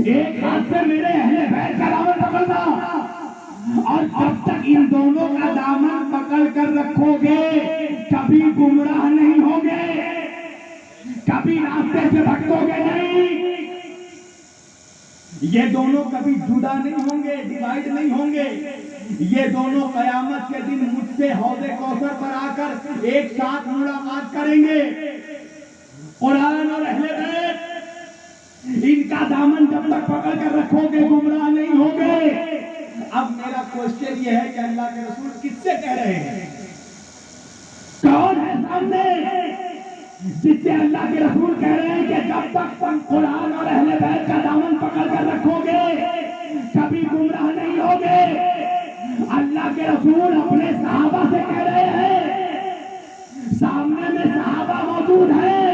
ایک ہاتھ سے میرے اہل بیت کا دامن پکڑنا، اور جب تک ان دونوں کا دامن پکڑ کر رکھو گے کبھی گمراہ نہیں ہوگے، کبھی راستے سے بھٹکو گے نہیں، یہ دونوں کبھی جدا نہیں ہوں گے، ڈیوائیڈ نہیں ہوں گے، یہ دونوں قیامت کے دن مجھ سے حوض کوثر پر آ کر ایک ساتھ ملاقات کریں گے۔ قرآن اور اہل بیت، ان کا دامن جب تک پکڑ کر رکھو گے گمراہ نہیں ہوگے۔ اب میرا کوشچن یہ ہے کہ اللہ کے رسول کس سے کہہ رہے ہیں؟ کون ہے سامنے جس سے اللہ کے رسول کہہ رہے ہیں کہ جب تک قرآن اور اہل بیت کا دامن پکڑ کر رکھو گے کبھی گمراہ نہیں ہوگے؟ اللہ کے رسول اپنے صحابہ سے کہہ رہے ہیں، سامنے میں صحابہ موجود ہیں،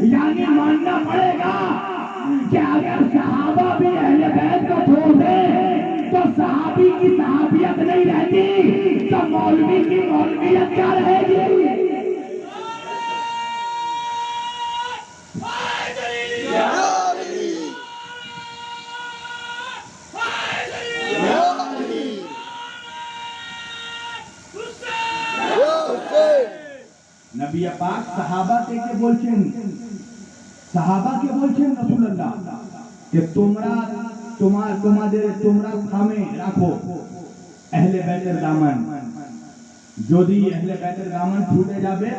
یعنی ماننا پڑے گا کہ اگر صحابہ بھی اہل بیت کو چھوڑ دیں تو صحابی کی صحابیت نہیں رہتی، تو مولوی کی مولویت کیا رہے گی؟ নবী পাক সাহাবা থেকে বলছেন, সাহাবাকে বলছেন রাসূলুল্লাহ যে তোমরা তোমরা থামে রাখো আহলে বাইতের দামান, যদি আহলে বাইতের দামান ছুটে যাবে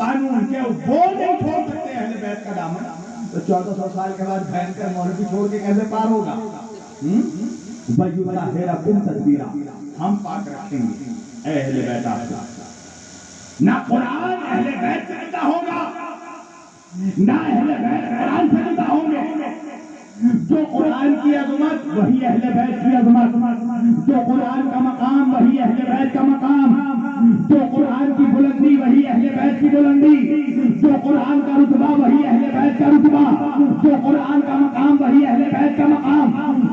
قانون کے وہ نہیں چھوڑ سکتے اہل بیت کا دامن، تو 1400 سال کے بعد بھینکر مولوی چھوڑ کے کیسے پار ہوگا؟ وَيُطَهِّرَكُمْ تَطْهِيرًا، ہم پاک رکھیں گے اے اہل بیت آپ کو۔ نہ قرآن اہل بیت سے جدا ہوگا، نہ اہل بیت قرآن سے جدا ہوں گے۔ جو قرآن کی عظمت وہی اہل بیت کی عظمت، جو قرآن کا مقام وہی اہل بیت کا مقام، جو قرآن کی بلندی وہی اہل بیت کی بلندی، جو قرآن کا رتبہ وہی اہل بیت کا رتبہ، جو قرآن کا مقام وہی اہل بیت کا مقام،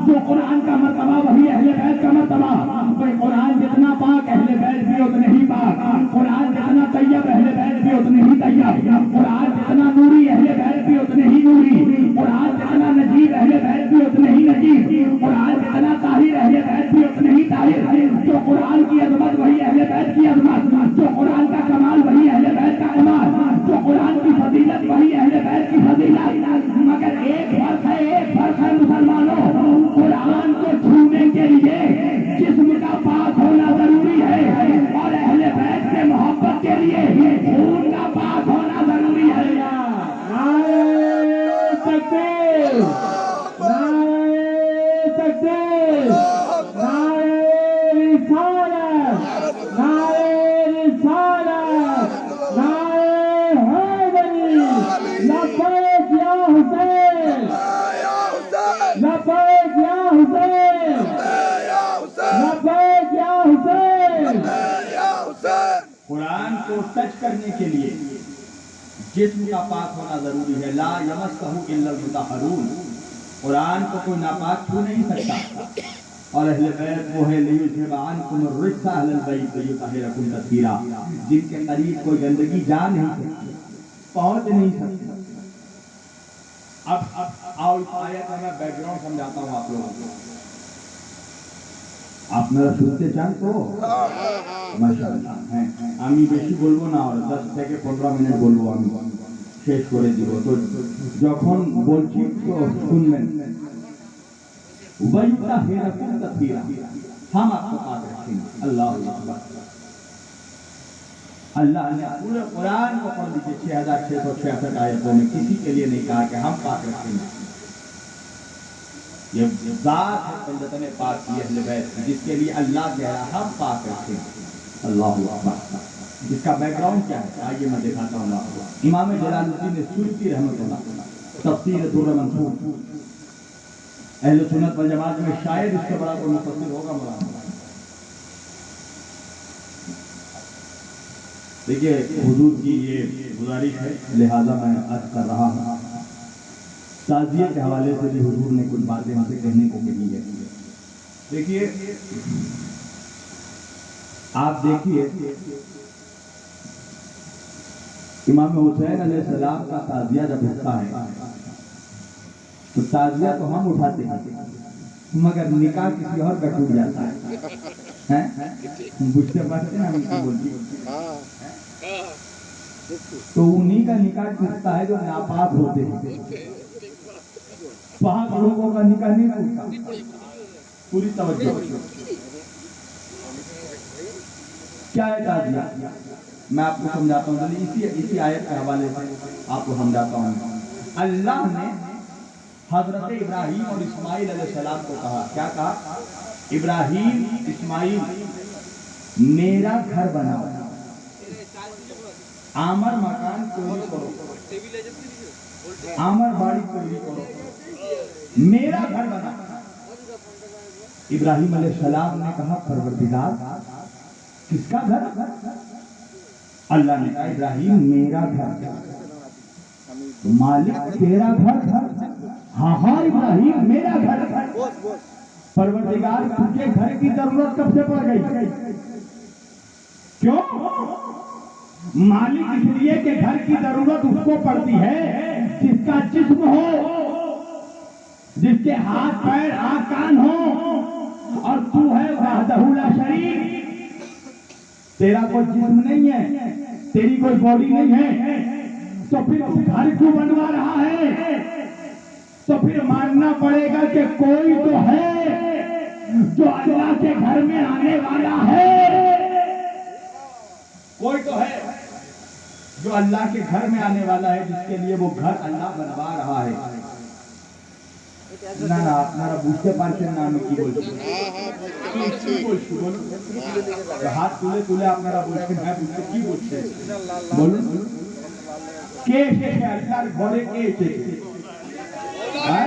جو قرآن کا مرتبہ وہی اہل بیت کا مرتبہ۔ کوئی قرآن جتنا پاک اہل بیت بھی اتنے ہی پاک، قرآن جتنا طیب اہل بیت بھی اتنے ہی طیب، قرآن جتنا نوری اہل بیت بھی اتنے ہی نوری، قرآن جتنا نجیب اہل بیت بھی اتنے ہی نجیب، قرآن جتنا طاہر اہل بیت بھی اتنے ہی طاہر۔ جو قرآن کی عظمت وہی اہل بیت کی عظمت، جو قرآن کا کمال وہی اہل بیت کا کمال، جو قرآن کی فضیلت وہی اہل بیت کی فضیلت۔ مگر ایک فرق ہے مسلمانوں، قرآن کو چھونے کے لیے جسم کا پاک ہونا ضروری ہے، اور اہل بیت سے محبت کے لیے خون کا پاک ہونا ضروری ہے۔ نعرہ تکبیر، نعرہ تکبیر، نعرہ رسالت، نعرہ رسالت، نعرہ حیدری، لبیک یا حسین، لبیک یا حسین، لبیک یا حسین۔ قرآن کو ٹچ کرنے کے لیے جسم کا پاک ہونا ضروری ہے۔ لا یمسہ الا المطہرون، قرآن کو کوئی ناپاک چھو نہیں سکتا، اور اہل بیت وہ ہے لیذھب عنکم الرجس اہل البیت ویطہرکم تطہیرا، جن کے قریب کوئی گندگی جا نہیں سکتی، پہنچ نہیں سکتی۔ اب آؤ اس آیت میں بیک گراؤنڈ سمجھاتا ہوں آپ لوگوں کو۔ آپ میرا سنتے چاہیں تو ماشاءاللہ ہیں আমি বেশি বলবো না, আর 10 থেকে 15 মিনিট বলবো, আমি শেষ করে দিব। তো যখন বলছি তো শুনবেন। وَيُطَهِّرَكُمْ تَطْهِيرًا، ہم آپ کو پاک رکھیں گے۔ اللہ اکبر۔ اللہ نے پورے قرآن کو پڑھ لیجیے 6666 آیتوں میں، کسی کے لیے نہیں کہا کہ ہم پاک رکھیں گے۔ یہ ذات ہے فضیلت پاک کی اہل بیت کی، جس کے لیے اللہ کہہ رہا ہم پاک رکھیں گے۔ اللہ اکبر۔ اس کا بیک گراؤنڈ کیا ہے آئیے میں دکھاتا ہوں آپ کو۔ امام جلال الدین سیوطی رحمۃ اللہ تفسیر در منصور، اہل سنت والجماعت میں شاید اس سے بڑا کوئی مفسر ہوگا مولانا۔ دیکھیے حضور کی یہ گزارش ہے، لہذا میں عرض کر رہا ہوں۔ تعزیہ کے حوالے سے بھی حضور نے کچھ باتیں ہم سے کہنے کو کہی ہے۔ دیکھیے آپ دیکھیے امام حسین علیہ السلام کا تعزیہ جب ہوتا ہے تو تعزیہ تو ہم اٹھاتے ہیں، مگر نکاح کسی اور کا ٹوٹ جاتا ہے۔ بجھتے پڑھتے ہیں ہم کی بولتی، تو انہی کا نکاح ٹوٹتا ہے جو ناپاک ہوتے ہیں، پاک لوگوں کا نکاح نہیں ٹوٹتا۔ پوری توجہ، کیا ہے تعزیہ میں آپ کو سمجھاتا ہوں، اسی آیت کے حوالے سے آپ کو سمجھاتا ہوں۔ اللہ نے حضرت ابراہیم اور اسماعیل علیہ السلام کو کہا، کیا کہا؟ ابراہیم اسماعیل میرا گھر بناؤ، آمر مکان چوری کرو، آمر باڑی چوری کرو، میرا گھر بناؤ۔ ابراہیم علیہ السلام نے کہا پروردگار کس کا گھر؟ اللہ نے کہا ابراہیم میرا گھر۔ مالک تیرا گھر؟ ہاں ہاں ابراہیم میرا گھر۔ پروردگار تجھے گھر کی ضرورت کب سے پڑ گئی؟ کیوں؟ مالک اس لیے کہ گھر کی ضرورت اس کو پڑتی ہے جس کا جسم ہو، جس کے ہاتھ پیر آنکھ کان ہو، اور تو ہے وحدہ لا شریک، تیرا کوئی جسم نہیں ہے، تیری کوئی باڈی نہیں ہے، تو پھر گھر کیوں بنوا رہا ہے؟ تو پھر ماننا پڑے گا کہ کوئی تو ہے جو اللہ کے گھر میں آنے والا ہے، کوئی تو ہے۔ جو اللہ کے گھر میں آنے والا ہے، جس کے لیے وہ گھر اللہ بنوا رہا ہے۔ না না আপনারা বুঝতে পারছেন না আমি কি বলছি। কি বলছি বলুন, হাত তুলে তুলে আপনারা বলছেন হ্যাঁ বুঝতে, কি বলছেন বলুন। কে এসেছে আল্লাহর ঘরে, কে এসেছে? হ্যাঁ?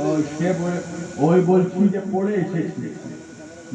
ও সে ওই বলছি যে পড়ে এসেছি,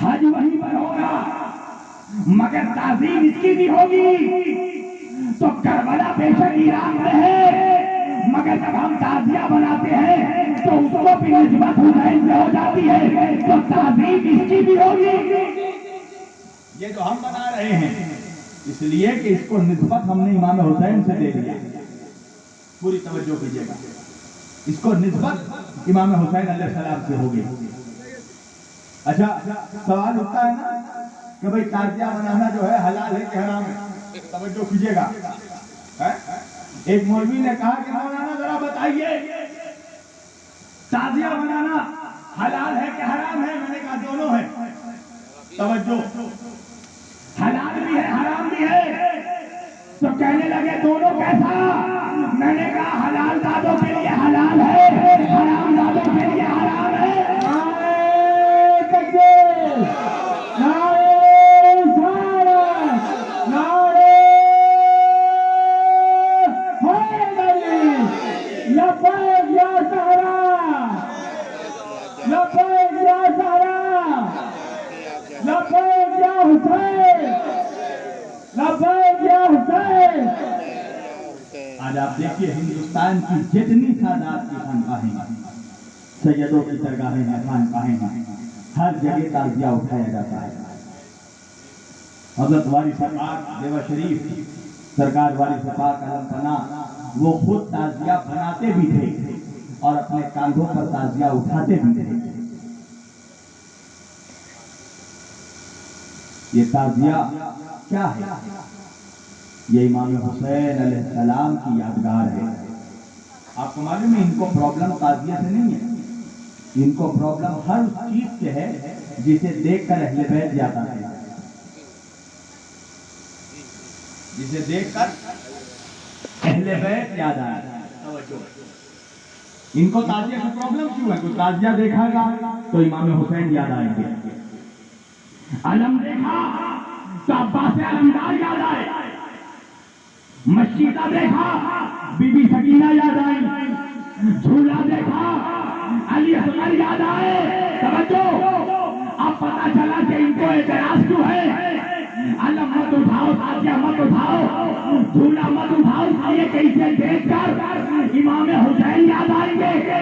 حج وہیں پر ہوگا مگر تعظیم اس کی بھی ہوگی. تو کربلا بے شک ایران میں ہے مگر جب ہم تعزیہ بناتے ہیں تو اس کو بھی نسبت حسین سے ہو جاتی ہے تو تعظیم اس کی بھی ہوگی. یہ جو ہم بنا رہے ہیں اس لیے کہ اس کو نسبت ہم نے امام حسین سے دے دیا. پوری توجہ کیجیے گا, اس کو نسبت امام حسین علیہ السلام سے ہوگی. اچھا سوال اٹھتا ہے نا کہ بھئی تعزیہ بنانا جو ہے حلال ہے کہ حرام ہے؟ توجہ کیجیے گا. ایک مولوی نے کہا کہ مولانا ذرا بتائیے تعزیہ بنانا حلال ہے کہ حرام ہے؟ میں نے کہا دونوں ہے. توجہ, حلال بھی ہے حرام بھی ہے. تو کہنے لگے دونوں کیسا؟ میں نے کہا حلال دادوں کے لیے حلال ہے, حرام دادوں کے لیے حرام ہے. آج آپ دیکھیے ہندوستان کی جتنی سادات کی خانقاہیں ہیں, سیدوں کی درگاہیں ہیں, خانقاہیں ہیں, ہر جگہ تعزیہ اٹھایا جاتا ہے. حضرت وارث پاک دیوا شریف سرکار وارث پاک علم پناہ وہ خود تعزیہ بناتے بھی تھے اور اپنے کاندھوں پر تعزیہ اٹھاتے بھی تھے. یہ تعزیہ کیا ہے؟ یہ امام حسین علیہ السلام کی یادگار ہے. آپ کو معلوم ہے ان کو پرابلم تعزیہ سے نہیں ہے, ان کو پرابلم ہر اس چیز سے ہے جسے دیکھ کر اہل بیت یاد آتے ہیں, جسے دیکھ کر اہل بیت یاد آتے ہیں. ان کو تعزیہ کی پرابلم کیوں ہے؟ کوئی تعزیہ دیکھا گا تو امام حسین یاد آئیں گے, علم دیکھا تو عباس علمدار یاد آئے, مشیدہ دیکھا بی بی سکینہ یاد آئی, جھولا دیکھا علی اصغر یاد آئے. توجہ, اب پتا چلا کہ ان کو اعتراض کیوں ہے. علم مت اٹھاؤ, تعزیہ مت اٹھاؤ, جھولا مت اٹھاؤ, یہ کیسے دیکھ کر امام حسین یاد آئیں گے,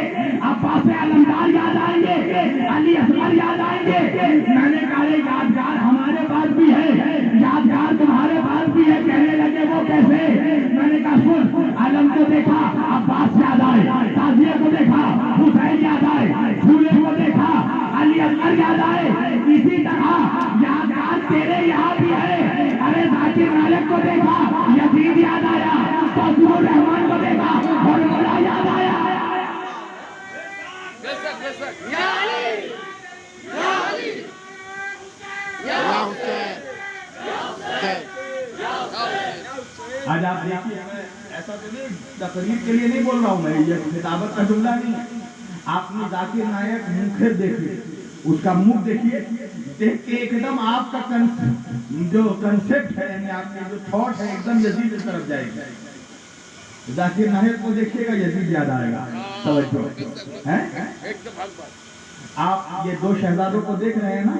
عباس علمدار یاد آئیں گے, علی اصغر یاد آئیں گے. میں نے کہا یادگار ہمارے پاس بھی ہے, یادگار تمہارے پاس بھی ہے. کہنے لگے وہ کیسے؟ میں نے کہا سن, علم کو دیکھا عباس یاد آئے, تعزیہ کو دیکھا حسین یاد آئے, جھولے کو دیکھا علی اصغر یاد آئے. اسی طرح یادگار تیرے یہاں بھی ہے. ارے ذاکر نائک کو دیکھا یزید یاد آیا, فضل الرحمان کو دیکھا اور مولا یاد آیا. آج آپ دیکھیے, ایسا تو نہیں تقریر کے لیے نہیں بول رہا ہوں میں, یہ کتابت کا جملہ نہیں. آپ نے ذاکر نائک منکر دیکھیے, اس کا منہ دیکھیے, دیکھ کے ایک دم آپ کا جو کنسپٹ ہے یعنی آپ کے جو تھاٹ ہے ایک دم یزید کی طرف جائے گا. ذاکر نائک کو دیکھیے گا یزید یاد آئے گا. توجہ ہے, آپ یہ دو شہزادوں کو دیکھ رہے ہیں نا,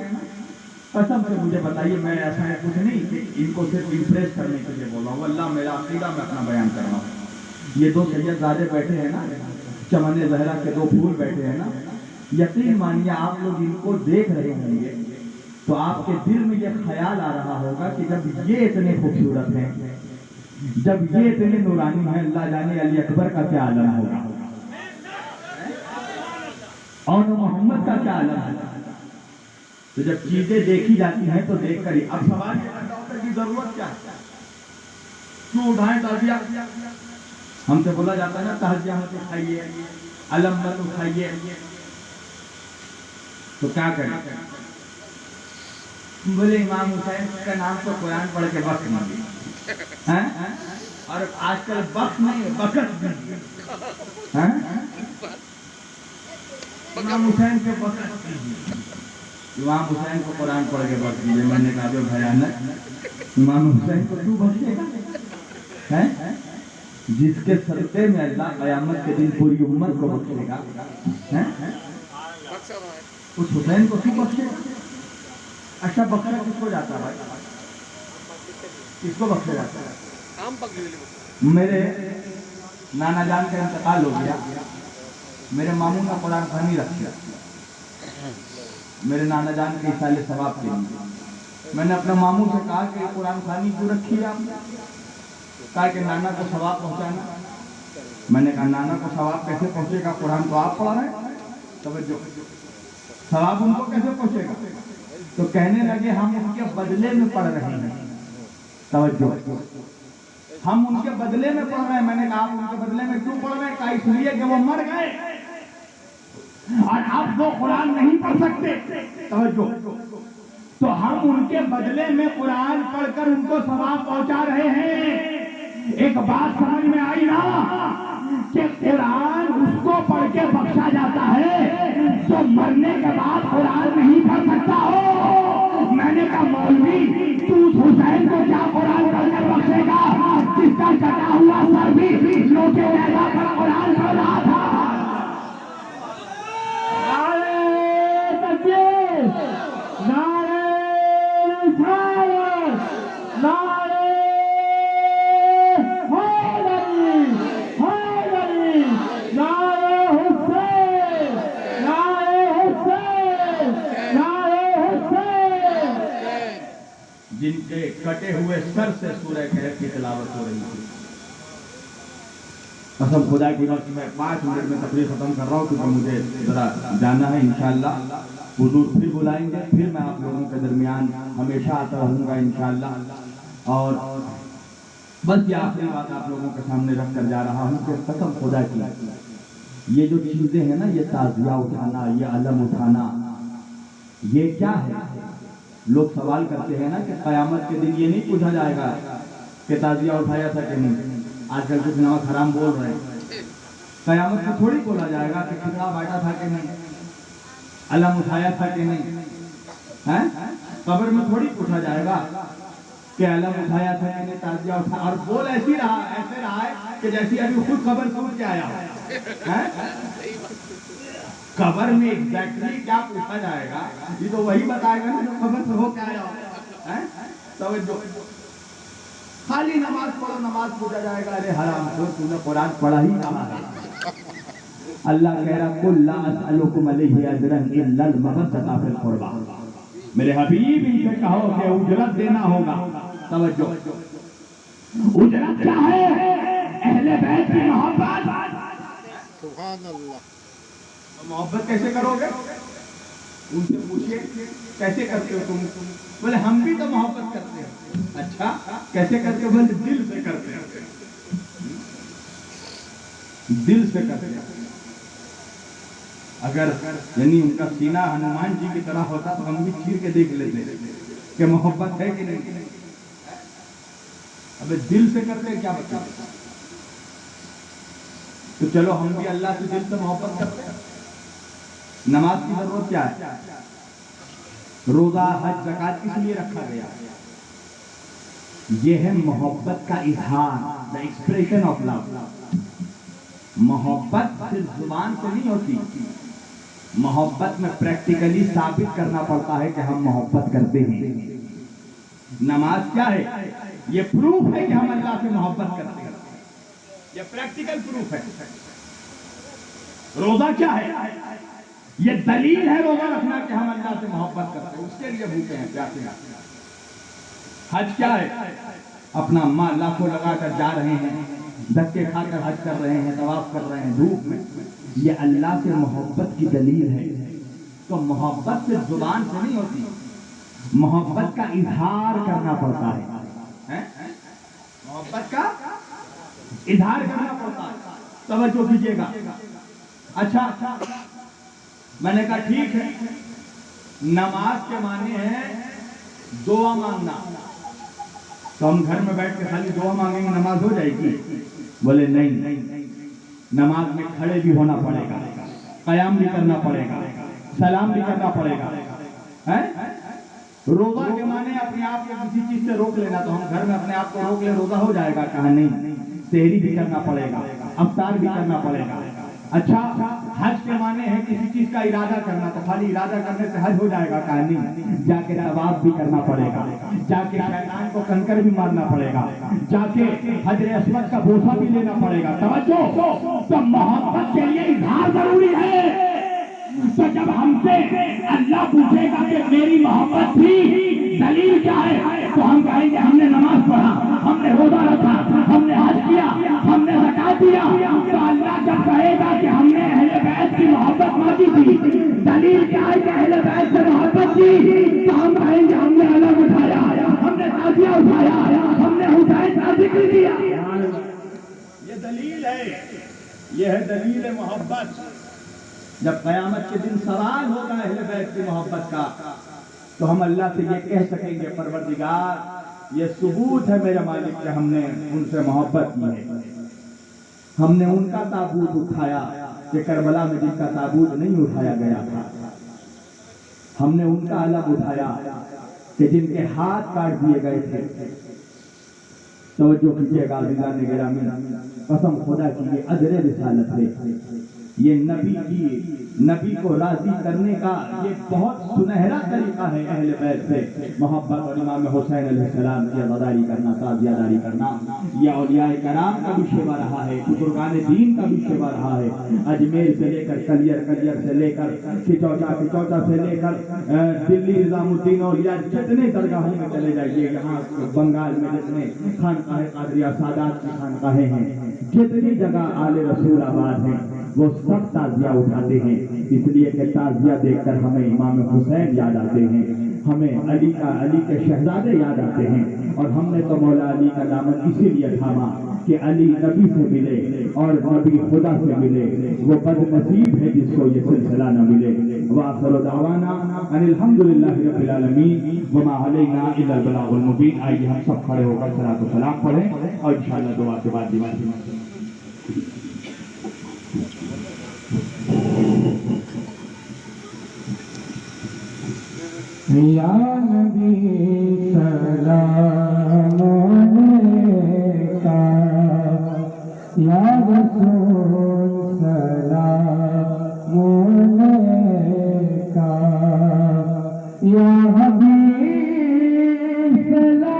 قسم سے مجھے بتائیے, میں ایسا ہے کچھ نہیں کہ ان کو صرف امپریس کرنے کے لیے بول رہا ہوں, اللہ میرا عقیدہ میں اپنا بیان کر رہا ہوں. یہ دو سیدزادے بیٹھے ہیں نا, چمن زہرا کے دو پھول بیٹھے ہیں نا, یقین مانیے آپ لوگ ان کو دیکھ رہے ہوں گے تو آپ کے دل میں یہ خیال آ رہا ہوگا کہ جب یہ اتنے خوبصورت ہیں, جب یہ اتنے نورانی ہیں, اللہ جانے علی اکبر کا کیا عالم ہوگا, اور محمد کا کیا عالم ہوگا. تو جب چیزیں دیکھی جاتی ہیں تو دیکھ کر ہی. اب سوال یہ پیدا ہوتا ہے کہ ضرورت کیا ہے, کیوں اٹھائیں تعزیہ؟ ہم سے بولا جاتا ہے نا تعزیہ مت اٹھائیے, علم مت اٹھائیے, تو کیا کریں؟ بولے امام حسین کا نام تو قرآن پڑھ کے وقت مانگے, اور آج کل وقت نہیں وقت بھی. امام حسین کے وقت, امام حسین کو قرآن پڑھ کے بخش دیجیے. میں نے کہا جو بھیانک, امام حسین کو کیوں بخشے گا؟ جس کے صدقے میں اللہ قیامت کے دن پوری امت کو بخشے گا, اس حسین کو کیوں بخشے گا؟ اچھا بکرا کس کو جاتا ہے بھائی؟ کس کو بخشا جاتا ہے؟ میرے نانا جان کا انتقال ہو گیا، میرے ماموں نے قرآن خوانی رکھی، میرے نانا جان کے ایصال ثواب کے لیے میں نے اپنے ماموں سے کہا کہ قرآن خوانی کیوں رکھی ہے آپ نے؟ کہا کہ نانا کو ثواب پہنچانا۔ میں نے کہا نانا کو ثواب کیسے پہنچے گا؟ قرآن تو آپ پڑھ رہے ہیں، توجہ، ثواب ان کو کیسے پہنچے گا؟ تو کہنے لگے ہم ان کے بدلے میں پڑھ رہے ہیں، توجہ، ہم ان کے بدلے میں پڑھ رہے ہیں۔ میں نے کہا آپ ان کے بدلے میں کیوں پڑھ رہے ہیں؟ کہا اس لیے کہ وہ مر گئے اور آپ وہ قرآن نہیں پڑھ سکتے، توجہ، تو ہم ان کے بدلے میں قرآن پڑھ کر ان کو ثواب پہنچا رہے ہیں۔ ایک بات سمجھ میں آئی نا کہ قرآن اس کو پڑھ کے بخشا جاتا ہے جو مرنے کے بعد قرآن نہیں پڑھ سکتا ہو۔ میں نے کہا مولوی تو اس حسین کو کیا قرآن پڑھ کر بخشے گا جس کا کٹا ہوا سر بھی لوٹے لگا کر قرآن پڑھ رہا تھا؟ نعرہ تکبیر، نعرہ رسالت، نعرہ حیدری، حیدری، نعرہ حسین، نعرہ حسین، نعرہ حسین۔ جن کے کٹے ہوئے سر سے سورہ کہف کی تلاوت ہو رہی تھی، قسم خدا کی بات میں 5 منٹ میں تقریر ختم کر رہا ہوں کیونکہ مجھے ذرا جانا ہے انشاءاللہ۔ حضور پھر بلائیں گے، پھر میں آپ لوگوں کے درمیان ہمیشہ آتا رہوں گا انشاءاللہ۔ اور بس یہ آخری بات آپ لوگوں کے سامنے رکھ کر جا رہا ہوں کہ قسم خدا کی یہ جو چیزیں ہیں نا، یہ تعزیہ اٹھانا، یہ علم اٹھانا، یہ کیا ہے؟ لوگ سوال کرتے ہیں نا کہ قیامت کے دن یہ نہیں پوچھا جائے گا کہ تعزیہ اٹھایا تھا کہ نہیں۔ آج کل کچھ نمک حرام بول رہے ہیں، قیامت میں تھوڑی بولا جائے گا کہ کھچڑا بانٹا تھا کہ نہیں، علم اٹھایا تھا کہ نہیں، قبر میں تھوڑی پوچھا جائے گا کہ علم اٹھایا تھا کہ نہیں، تعزیہ اٹھایا، اور بول ایسے رہا ہے کہ جیسی ابھی خود قبر سمجھ کے آیا ہو۔ قبر میں ایگزیکٹلی کیا پوچھا جائے گا یہ تو وہی بتائے گا نا جو قبر سے ہو کے آیا ہو۔ توجہ، خالی نماز پڑھو، نماز پوچھا جائے گا ارے حرام خور تو نے قرآن پڑھا ہی کہاں ہے؟ اللہ کہہ رہا قل لا اسألکم علیہ اجرا الا المودۃ فی القربى، میرے حبیب ان سے کہو کہ اجرت دینا ہوگا۔ توجہ، اجرت کیا ہے؟ اہل بیت کی محبت۔ سبحان اللہ۔ محبت کیسے کرو گے؟ ان سے پوچھئے کیسے کرتے ہو تم؟ بولے ہم بھی تو محبت کرتے ہیں۔ اچھا کیسے کرتے ہو؟ بولے دل سے کرتے ہیں، دل سے کرتے ہیں۔ اگر یعنی ان کا سینہ ہنومان جی کی طرح ہوتا تو ہم بھی چیر کے دیکھ لیتے کہ محبت ہے کہ نہیں۔ ابے دل سے کرتے ہیں، کیا بتا؟ تو چلو ہم بھی اللہ سے دل سے محبت کرتے ہیں۔ نماز کی ضرورت کیا ہے؟ روزہ، حج، زکوٰۃ کس لیے رکھا گیا؟ یہ ہے محبت کا اظہار، the expression of love۔ محبت صرف زبان سے نہیں ہوتی، محبت میں پریکٹیکلی ثابت کرنا پڑتا ہے کہ ہم محبت کرتے ہیں۔ نماز کیا ہے؟ یہ پروف ہے کہ ہم اللہ سے محبت کرتے ہیں، یہ پریکٹیکل پروف ہے۔ روزہ کیا ہے؟ یہ دلیل ہے روزہ رکھنا کہ ہم اللہ سے محبت کرتے ہیں، اس کے لیے بھوکے ہیں، پیاسے ہیں۔ حج کیا ہے؟ اپنا ماں لاکھوں لگا کر جا رہے ہیں، دھکے کھا کر حج کر رہے ہیں، طواف کر رہے ہیں دھوپ میں، یہ اللہ سے محبت کی دلیل ہے۔ تو محبت صرف زبان سے نہیں ہوتی، محبت کا اظہار کرنا پڑتا ہے، محبت کا اظہار کرنا پڑتا ہے۔ توجہ کیجیے گا۔ اچھا میں نے کہا ٹھیک ہے، نماز کے معنی ہے دعا مانگنا، تو ہم گھر میں بیٹھ کے خالی دعا مانگیں گے نماز ہو جائے گی؟ بولے نہیں، نماز میں کھڑے بھی ہونا پڑے گا، قیام بھی کرنا پڑے گا، سلام بھی کرنا پڑے گا۔ روزہ کے معنی اپنے آپ کو کسی چیز سے روک لینا، تو ہم گھر میں اپنے آپ کو روک لے روزہ ہو جائے گا؟ کہا نہیں، سحری بھی کرنا پڑے گا، افطار بھی کرنا پڑے گا۔ اچھا حج کے معنی ہے کسی چیز کا ارادہ کرنا، تو خالی ارادہ کرنے سے حج ہو جائے گا کہ نہیں؟ جا کے طواف بھی کرنا پڑے گا، جا کے شیطان کو کنکر بھی مارنا پڑے گا، جا کے حجر اسود کا بوسہ بھی لینا پڑے گا۔ توجہ، تو محبت کے لیے اظہار ضروری ہے۔ تو جب ہم سے اللہ پوچھے گا کہ میری محبت تھی دلیل کیا ہے، تو ہم کہیں گے ہم نے نماز پڑھا، ہم نے روزہ رکھا، ہم نے حج کیا، ہم نے زکات دیا۔ تو اللہ جب کہے گا کہ ہم نے اہل بیت کی محبت مانگی تھی، دلیل کیا ہے کہ اہل بیت سے محبت کی، تو ہم کہیں گے ہم نے علم اٹھایا، ہم نے تعزیہ اٹھایا، ہم نے حسین کا ذکر کیا۔ یہ دلیل ہے، یہ ہے دلیل محبت۔ جب قیامت کے دن سوال ہوگا اہل بیت کی محبت کا، تو ہم اللہ سے یہ کہہ سکیں گے پروردگار یہ ثبوت ہے میرے مالک کہ ہم نے ان سے محبت کی ہے، ہم نے ان کا تابوت اٹھایا کہ کربلا میں جن کا تابوت نہیں اٹھایا گیا تھا، ہم نے ان کا علم اٹھایا کہ جن کے ہاتھ کاٹ دیے گئے تھے۔ توجہ کیجیے گا عزیزان گرامی، قسم خدا کی یہ اجر رسالت ہے، یہ نبی کو راضی کرنے کا یہ بہت سنہرا طریقہ ہے اہل بیت سے محبت، اور امام حسین علیہ السلام کی عزاداری کرنا، تعزیہ داری کرنا۔ یہ اولیاء کرام کا بھی شیوا رہا ہے، بزرگان دین کا بھی شیوا رہا ہے۔ اجمیر سے لے کر کلیئر سے لے کر کچوچا سے لے کر دلی نظام الدین اولیاء جتنے درگاہوں میں چلے جائیے، یہاں بنگال میں جتنے خانقاہ قادریہ سادات کی خانقاہیں ہیں، جتنی جگہ آل رسول آباد ہیں، وہ سب تعزیہ اٹھاتے ہیں، اس لیے کہ تعزیہ دیکھ کر ہمیں امام حسین یاد آتے ہیں، ہمیں علی کے شہزادے یاد آتے ہیں، اور ہم نے تو مولا علی کا دامن اسی لیے تھاما کہ علی نبی سے ملے اور نبی خدا سے ملے، وہ بد نصیب ہے جس کو یہ سلسلہ نہ ملے۔ وآخر دعوانا ان الحمدللہ رب العالمین وما علینا الا البلاغ المبین۔ آئیے ہم سب کھڑے ہو کر صلاۃ و سلام پڑھیں اور انشاءاللہ دعا کے بعد یا نبی سلام علیکہ، یا رسول سلام علیکہ، یا حبیب سلام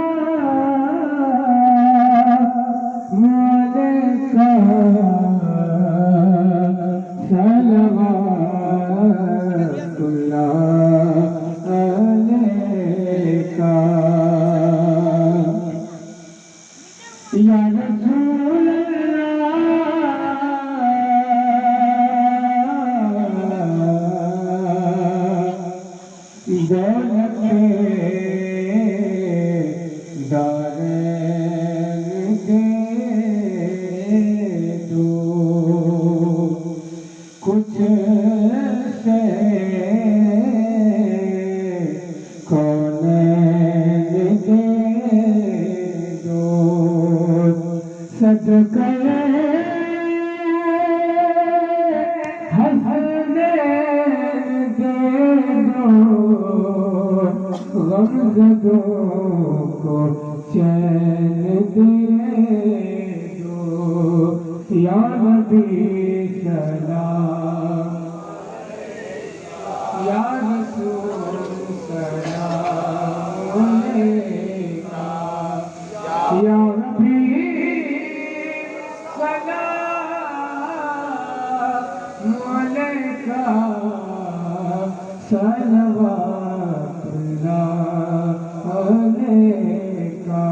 علیکہ، صلوات اللہ علیکہ، یا رسول دولت دارین دے دو، کچھ سے کونین دے دو، صدقہ حسنین دے دو، غمزدوں کو چین دے دو، یا نبی سلام، یا رسول سلام علیکہ، یا حبیب سلام علیکہ، صلوات اللہ علیکہ،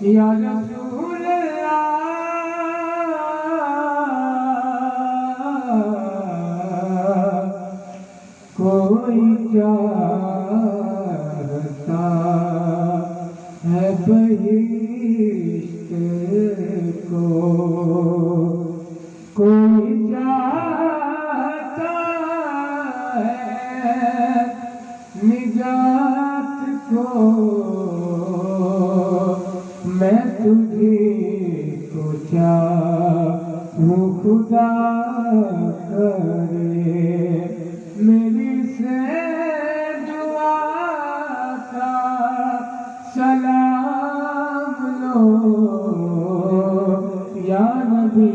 یا رسول اللہ، کوئی چاہتا ہے بہشت کو، کوئی چاہتا ہے نجات کو، میں تجھے کو چاہوں خدا کرے، میری سے دعا کا سلام لو، یا نبی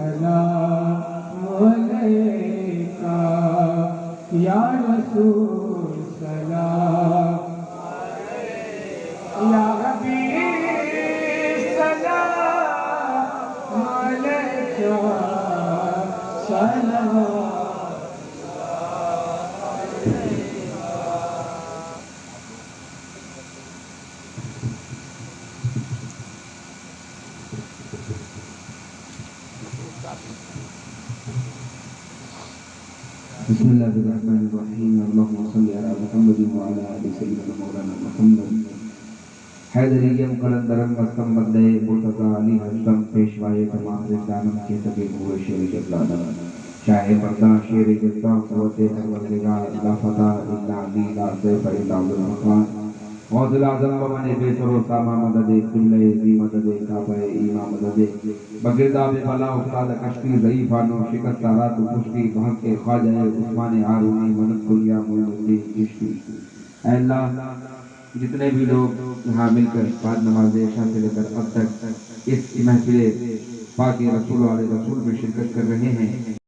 سلام علیکہ یا رسول سلام یا حبیب سلام علیکہ سلام بسم اللہ الرحمن الرحیم اللہم صلی علی محمد وعلی آل سیدنا مولانا محمد حیدریہ قلندرم مستم بندے مرتضی علی حسن پیشوائے تمام زندانم کے سگے ہوئے شیر جبلانہ شاہ مردان شیر جبلان قوت پروردگار لا فتح الا علی لا سیف الا عبد الرحمن غوث العظم ومن بے سر و ساما مدد قبلہ ذی مدد کعبہ ایمہ مدد بگرداب بلا افتاد کشتی ضعیفانو شکست رات و پشتی بھنگ کے خواجہ عثمان عارونی منت دنیا مولدی کشتی اے اللہ جتنے بھی لوگ یہاں مل کر بعد نماز عشاء سے لے کر اب تک اس محفل پاک رسول علیہ رسول میں شرکت کر رہے ہیں